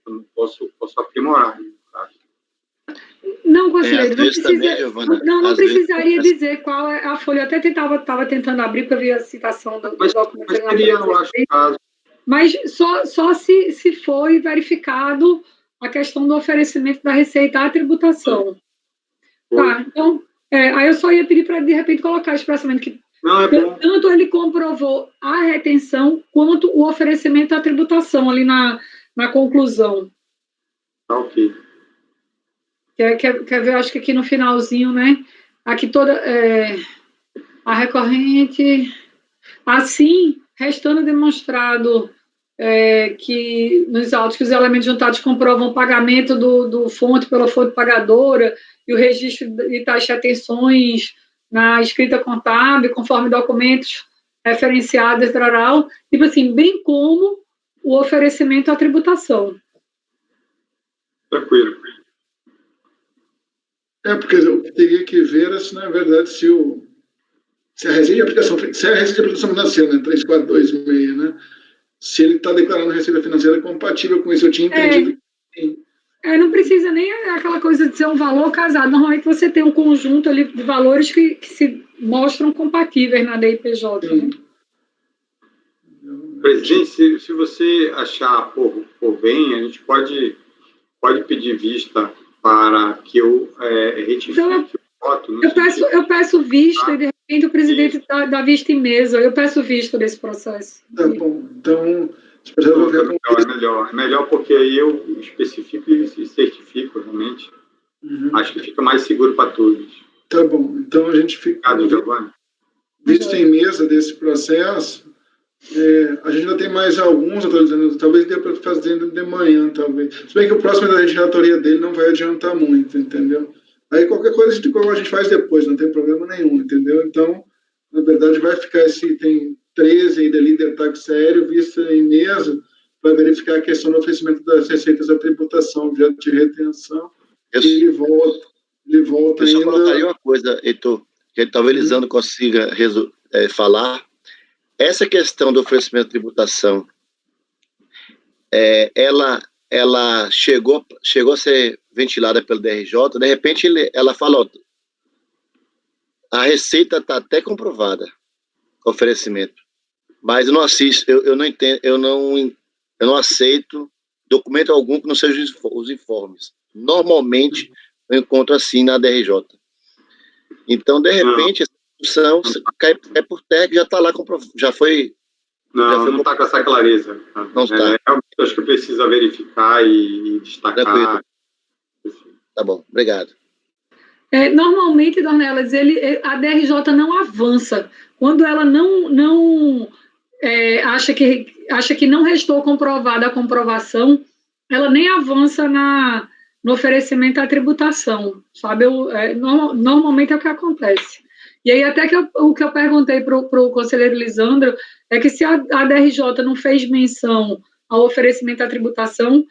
Eu não posso aprimorar. Tá? Não, conselheiro, não precisaria dizer qual é a folha. Eu até estava tentando abrir para ver a citação do documento. Mas seria, eu acho, caso. Mas só se foi verificado a questão do oferecimento da receita à tributação. Tá, então, aí eu só ia pedir para, de repente, colocar expressamente que tanto ele comprovou a retenção quanto o oferecimento à tributação ali na conclusão. Tá, ok. Quer ver, acho que aqui no finalzinho, né? Aqui toda a recorrente, assim, restando demonstrado que nos autos que os elementos juntados comprovam o pagamento do fonte pela fonte pagadora e o registro de tais retenções na escrita contábil, conforme documentos referenciados, tipo assim, bem como o oferecimento à tributação. Tranquilo. Porque eu teria que ver se, na verdade, se a receita de aplicação financeira, né, 3426, né, se ele está declarando receita financeira compatível com isso. Eu tinha entendido que não precisa nem aquela coisa de ser um valor casado. Normalmente você tem um conjunto ali de valores que se mostram compatíveis na DIPJ. Né? Presidente, se você achar por bem, a gente pode pedir vista para que eu retifique o voto. Eu peço vista e, de repente, o presidente dá vista em mesa. Eu peço vista desse processo. Tá bom. Então, é melhor porque aí eu especifico e certifico, realmente. Acho que fica mais seguro para todos. Tá bom. Então, a gente fica... Obrigado, Giovanni. Vista em mesa desse processo, a gente ainda tem mais alguns, eu estou dizendo, talvez dê para fazer de manhã, talvez. Se bem que o próximo da relatoria dele não vai adiantar muito, entendeu? Aí qualquer coisa a gente faz depois, não tem problema nenhum, entendeu? Então, na verdade, vai ficar esse item 13 aí da líder tag sério, vista em mesa, para verificar a questão do oferecimento das receitas da tributação, objeto de retenção, e ele volta eu ainda... só colocaria uma coisa, Heitor, que talvez Lisandro consiga falar. Essa questão do oferecimento de tributação, ela chegou a ser ventilada pelo DRJ, de repente ela fala, a receita está até comprovada, o oferecimento, mas eu não assisto, eu não entendo, eu não aceito documento algum que não seja os informes. Normalmente, eu encontro assim na DRJ. Então, de repente, essa discussão cai por terra, que já está lá comprovado, já foi... Não está com essa clareza. Não está. Acho que precisa verificar e destacar. Tranquilo. Tá bom, obrigado. Normalmente, Dornelas, a DRJ não avança. Quando ela não acha que não restou comprovada a comprovação, ela nem avança no oferecimento à tributação, sabe? Normalmente é o que acontece. E aí, até o que eu perguntei para o conselheiro Lisandro é que se a DRJ não fez menção ao oferecimento à tributação,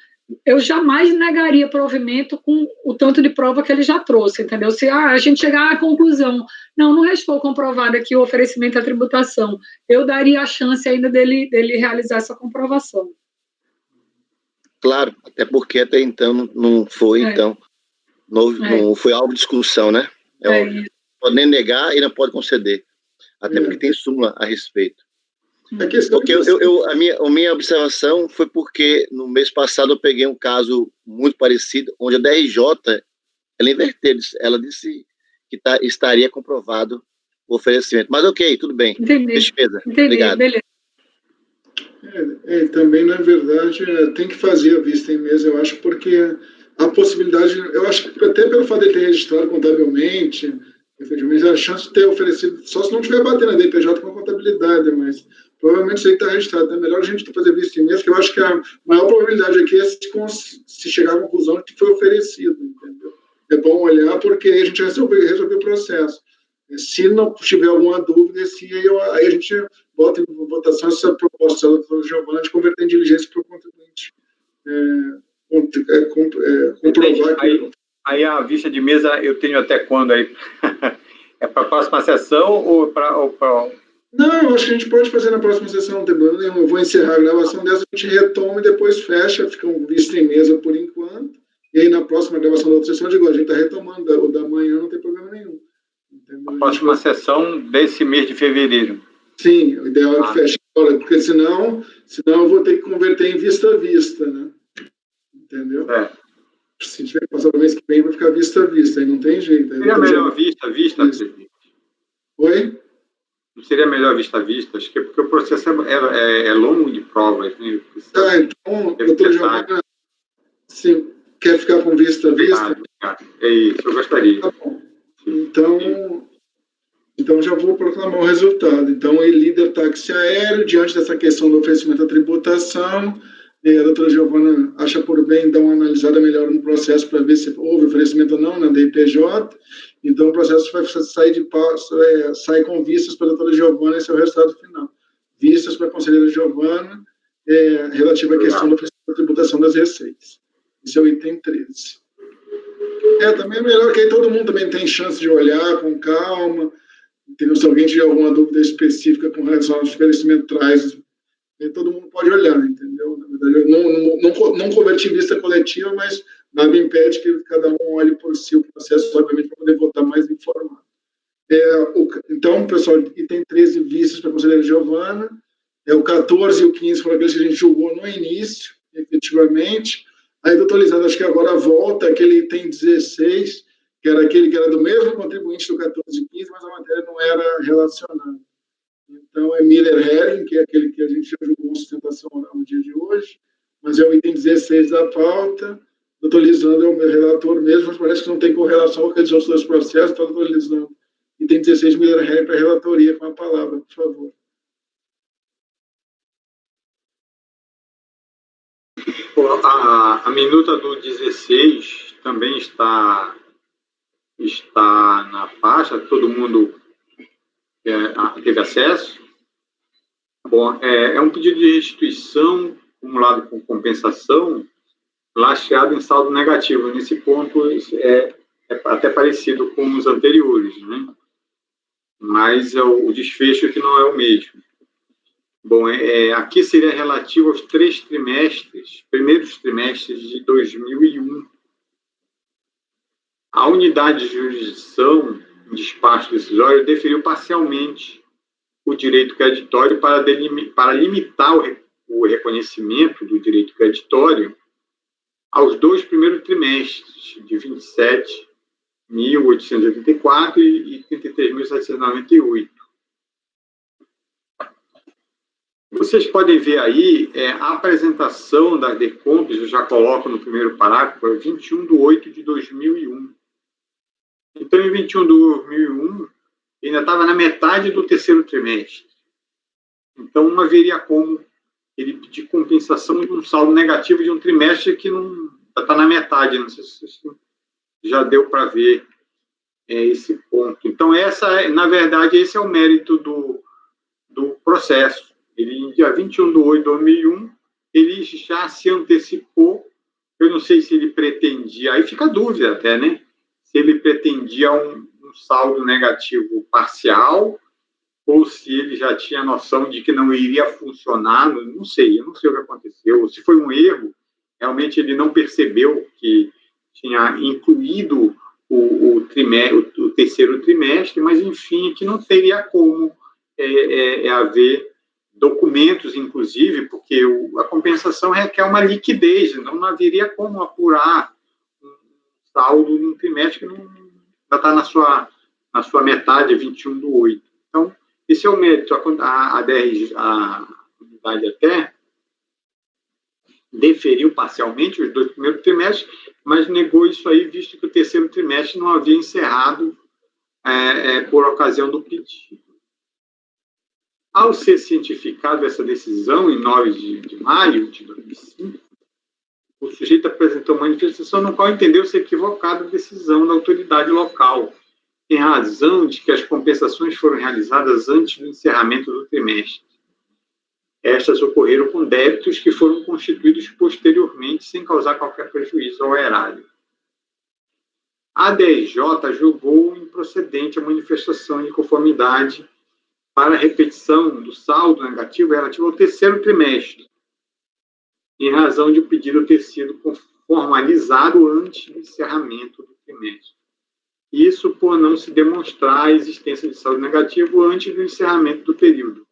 eu jamais negaria provimento com o tanto de prova que ele já trouxe, entendeu? Se a gente chegar à conclusão, não restou comprovado aqui o oferecimento à tributação, eu daria a chance ainda dele realizar essa comprovação. Claro, até porque até então não foi, não foi alvo de discussão, né? Pode nem negar e não pode conceder, até porque tem súmula a respeito. Porque a minha observação foi porque no mês passado eu peguei um caso muito parecido, onde a DRJ, ela inverteu, ela disse que estaria comprovado o oferecimento. Mas ok, tudo bem. Entendi. Obrigado. Beleza. Também, na verdade, tem que fazer a vista em mesa, eu acho, porque a possibilidade, eu acho que até pelo fato de ele ter registrado contabilmente, efetivamente, a chance de ter oferecido, só se não tiver batendo a DPJ com a contabilidade, mas provavelmente isso aí está registrado. É melhor a gente fazer visto em mês, que eu acho que a maior probabilidade aqui é se chegar à conclusão de que foi oferecido, entendeu? É bom olhar, porque aí a gente resolveu o processo. Se não tiver alguma dúvida, aí a gente bota em votação essa proposta da doutora Giovana de converter em diligência para o contribuinte comprovar que... Aí a vista de mesa eu tenho até quando aí? É para a próxima sessão ou para... Não, eu acho que a gente pode fazer na próxima sessão, não tem problema nenhum. Eu vou encerrar a gravação dessa, a gente retoma e depois fecha, fica um visto em mesa por enquanto, e aí na próxima gravação da outra sessão, eu digo, a gente está retomando, o da manhã não tem problema nenhum. Entendeu? A próxima sessão desse mês de fevereiro. Sim, o ideal é que feche agora, porque senão eu vou ter que converter em vista a vista, né? Entendeu? Se tiver que passar o mês que vem, vai ficar vista a vista, aí não tem jeito. Seria melhor vista a vista, presidente? Oi? Não seria melhor vista a vista? Acho que é porque o processo é longo de provas. Né? Então, doutor Giovana, sim, quer ficar com vista a vista? Obrigado. É isso, eu gostaria. Tá bom. Então já vou proclamar o resultado. Então, o líder táxi aéreo, diante dessa questão do oferecimento da tributação, a doutora Giovana acha por bem dar uma analisada melhor no processo para ver se houve oferecimento ou não na DIPJ. Então, o processo vai sair com vistas para a doutora Giovana, esse é o resultado final. Vistas para a conselheira Giovana, relativa à questão da tributação das receitas. Esse é o item 13. Também é melhor que aí todo mundo também tem chance de olhar com calma, entendeu? Se alguém tiver alguma dúvida específica com relação ao oferecimento traz, todo mundo pode olhar, entendeu? Na verdade, eu não converti em vista coletiva, mas nada impede que cada um olhe por si o processo, obviamente, para poder votar mais informado. Então, pessoal, item 13, vistas para a conselheira Giovana, o 14 e o 15 foram aqueles que a gente julgou no início, efetivamente. Aí, doutor Lisandro, acho que agora volta aquele item 16, que era aquele que era do mesmo contribuinte do 14 e 15, mas a matéria não era relacionada. Então, é Miller-Herring, que é aquele que a gente já julgou sustentação oral no dia de hoje, mas é o item 16 da pauta. Doutor Lisandro é o meu relator mesmo, mas parece que não tem correlação com aqueles outros dois processos, então, doutor Lisandro, item 16, Miller-Herring para a relatoria, com a palavra, por favor. A minuta do 16 também está na faixa, todo mundo teve acesso. Bom, é um pedido de restituição acumulado com compensação lastreado em saldo negativo. Nesse ponto é até parecido com os anteriores, né? Mas o desfecho que não é o mesmo. Bom, aqui seria relativo aos primeiros trimestres de 2001. A unidade de jurisdição, em despacho decisório, deferiu parcialmente o direito creditório para limitar o reconhecimento do direito creditório aos 2 primeiros trimestres, de 27.884 e 33.798. Vocês podem ver aí a apresentação das DECOMPs, eu já coloco no primeiro parágrafo, é 21/8/2001. Então, em 21/2001, ainda estava na metade do 3º trimestre. Então, não haveria como ele pedir compensação de um saldo negativo de um trimestre que não está na metade. Não sei se já deu para ver esse ponto. Então, na verdade, esse é o mérito do processo. Ele, em dia 21/8/2001, ele já se antecipou. Eu não sei se ele pretendia, aí fica a dúvida até, né? Se ele pretendia um saldo negativo parcial, ou se ele já tinha noção de que não iria funcionar, eu não sei o que aconteceu. Se foi um erro, realmente ele não percebeu que tinha incluído o 3º trimestre, mas, enfim, que não teria como haver documentos, inclusive, porque a compensação requer uma liquidez, então não haveria como apurar um saldo num trimestre que não está na sua metade, 21/8. Então, esse é o mérito. A unidade até deferiu parcialmente os 2 primeiros trimestres, mas negou isso aí, visto que o 3º trimestre não havia encerrado por ocasião do pedido. Ao ser cientificado essa decisão, em 9 de maio de 2005, o sujeito apresentou manifestação no qual entendeu-se equivocada a decisão da autoridade local, em razão de que as compensações foram realizadas antes do encerramento do trimestre. Estas ocorreram com débitos que foram constituídos posteriormente, sem causar qualquer prejuízo ao erário. A DRJ julgou improcedente a manifestação de conformidade para a repetição do saldo negativo relativo ao terceiro trimestre, em razão de o pedido ter sido formalizado antes do encerramento do trimestre. Isso por não se demonstrar a existência de saldo negativo antes do encerramento do período.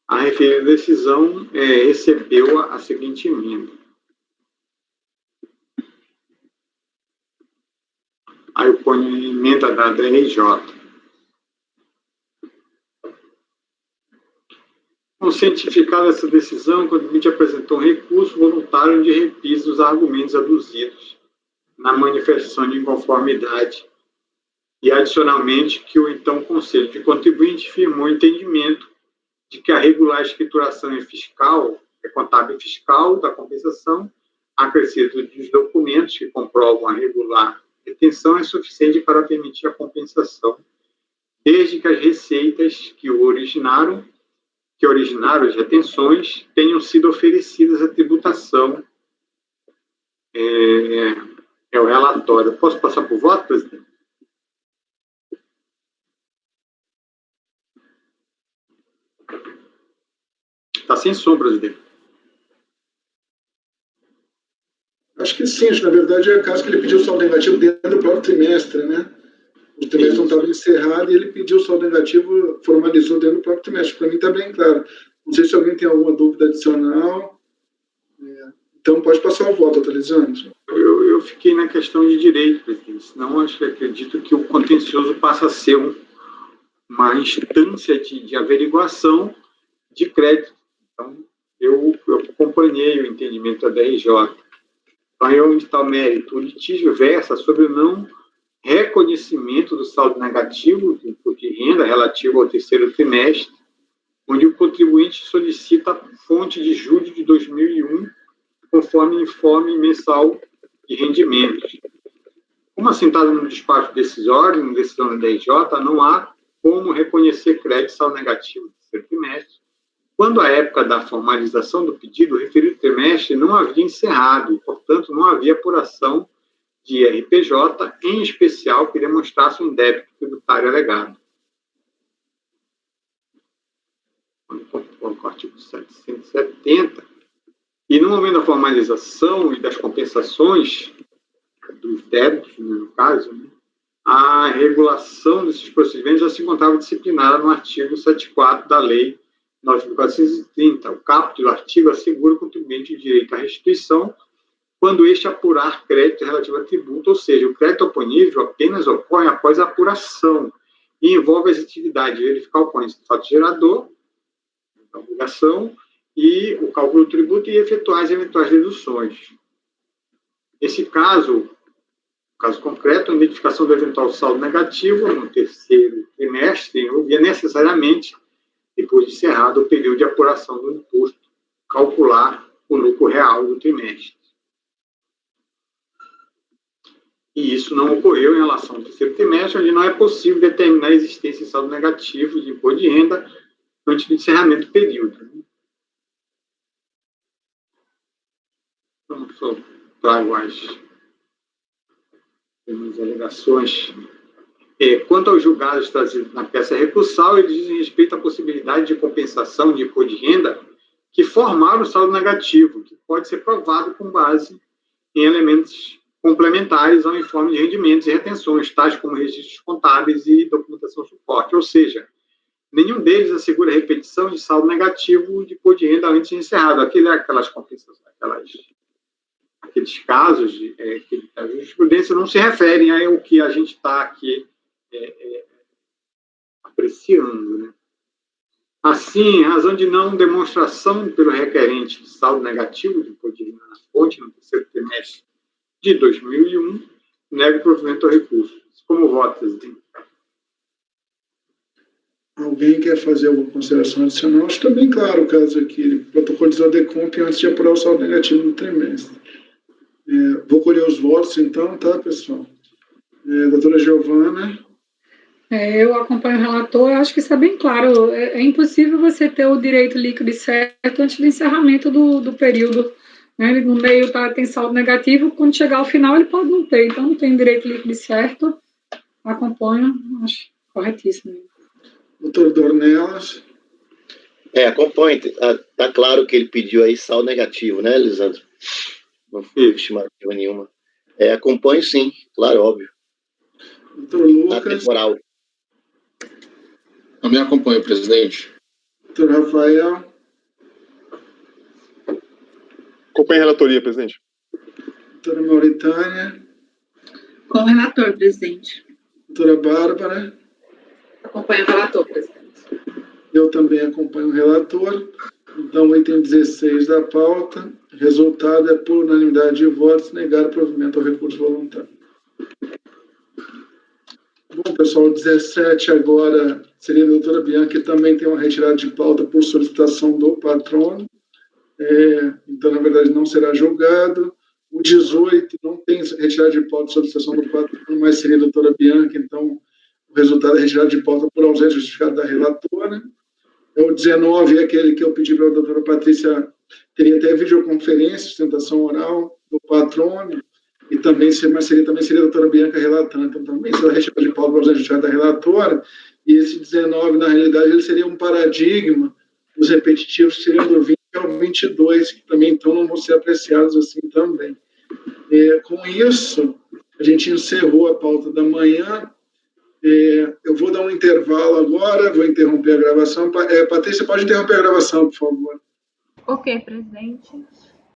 A referida decisão recebeu a seguinte emenda. Aí eu ponho a emenda da DRJ. Com cientificada essa decisão, o contribuinte apresentou um recurso voluntário de repisa dos argumentos aduzidos na manifestação de inconformidade e, adicionalmente, que o então Conselho de Contribuinte firmou entendimento de que a regular escrituração contábil e fiscal da compensação, acrescido dos documentos que comprovam a regular retenção, é suficiente para permitir a compensação, desde que as receitas que originaram as retenções tenham sido oferecidas à tributação. É o relatório. Posso passar por voto, presidente? Está sem som, presidente. Acho que sim. Acho que, na verdade, é o caso que ele pediu o saldo negativo dentro do próprio trimestre, né? O trimestre não estava encerrado e ele pediu o saldo negativo, formalizou dentro do próprio trimestre. Para mim está bem claro. Não sei se alguém tem alguma dúvida adicional. Então, pode passar o voto, atualizando. Eu fiquei na questão de direito, presidente. Senão, acredito que o contencioso passa a ser uma instância de averiguação de crédito. Então, eu acompanhei o entendimento da DRJ. Então, onde está o mérito? O litígio versa sobre o não reconhecimento do saldo negativo do imposto de renda relativo ao terceiro trimestre, onde o contribuinte solicita a fonte de julho de 2001, conforme informe mensal de rendimentos. Como assentado no despacho decisório, na decisão da DRJ, não há como reconhecer crédito saldo negativo do terceiro trimestre, quando a época da formalização do pedido, o referido trimestre não havia encerrado e, portanto, não havia apuração de RPJ, em especial, que demonstrasse um débito tributário alegado. O artigo 770. E, no momento da formalização e das compensações dos débitos, no caso, né, a regulação desses procedimentos já se encontrava disciplinada no artigo 74 da Lei 9.430. O caput do artigo assegura ao contribuinte o direito à restituição quando este apurar crédito relativo a tributo, ou seja, o crédito oponível apenas ocorre após a apuração e envolve as atividades de verificar o ocorrência do fato gerador, da obrigação, e o cálculo do tributo e efetuar as eventuais deduções. Nesse caso, caso concreto, a identificação do eventual saldo negativo no terceiro trimestre envolvia necessariamente, depois de encerrado o período de apuração do imposto, calcular o lucro real do trimestre. E isso não ocorreu em relação ao terceiro trimestre, onde não é possível determinar a existência de saldo negativo de imposto de renda antes do encerramento do período. Então, só trago as alegações. Quanto aos julgados trazidos na peça recursal, eles dizem respeito à possibilidade de compensação de imposto de renda que formaram o saldo negativo, que pode ser provado com base em elementos complementares ao informe de rendimentos e retenções, tais como registros contábeis e documentação suporte. Ou seja, nenhum deles assegura a repetição de saldo negativo de imposto de renda antes de encerrado. Aquelas compensações, aqueles casos que a jurisprudência não se referem ao que a gente está aqui apreciando, né? Assim, em razão de não demonstração pelo requerente de saldo negativo de imposto de renda na fonte no terceiro trimestre de 2001, Nego o provimento ao recurso. Como voto, presidente? Alguém quer fazer alguma consideração adicional? Acho que está bem claro o caso aqui. Ele protocolizou a decomp antes de apurar o saldo negativo do trimestre. Vou colher os votos, então, tá, pessoal? Doutora Giovana. Eu acompanho o relator, eu acho que isso é bem claro. É impossível você ter o direito líquido certo antes do encerramento do período. Né? No meio tem saldo negativo, quando chegar ao final ele pode não ter. Então, não tem direito líquido certo. Acompanho, acho corretíssimo. Doutor Dornelas. Acompanho. Está claro que ele pediu aí saldo negativo, né, Lisandro? Não foi estimativa nenhuma. Acompanho sim, claro, óbvio. Doutor Lucas. Temporal. Também acompanho, presidente. Doutor Rafael. Acompanho a relatoria, presidente. Doutora Mauritânia. Com o relator, presidente. Doutora Bárbara. Acompanho o relator, presidente. Eu também acompanho o relator. Então, item 16 da pauta. Resultado é por unanimidade de votos negar o provimento ao recurso voluntário. Bom, pessoal, 17 agora seria a doutora Bianca, que também tem uma retirada de pauta por solicitação do patrono. Então, na verdade, não será julgado. O 18 não tem retirada de pauta por solicitação do patrono, mas seria a doutora Bianca, então o resultado é retirada de pauta por ausência justificada da relatora. O 19 é aquele que eu pedi para a doutora Patrícia, teria até videoconferência, sustentação oral do patrono, e também seria a doutora Bianca relatando. Então, também será retirada de pauta por ausência justificada da relatora, e esse 19, na realidade, ele seria um paradigma dos repetitivos, que seriam do 20 ao 22, que também, então, não vão ser apreciados assim também. Com isso, a gente encerrou a pauta da manhã. Eu vou dar um intervalo agora, vou interromper a gravação. Patrícia, pode interromper a gravação, por favor. Ok, presidente.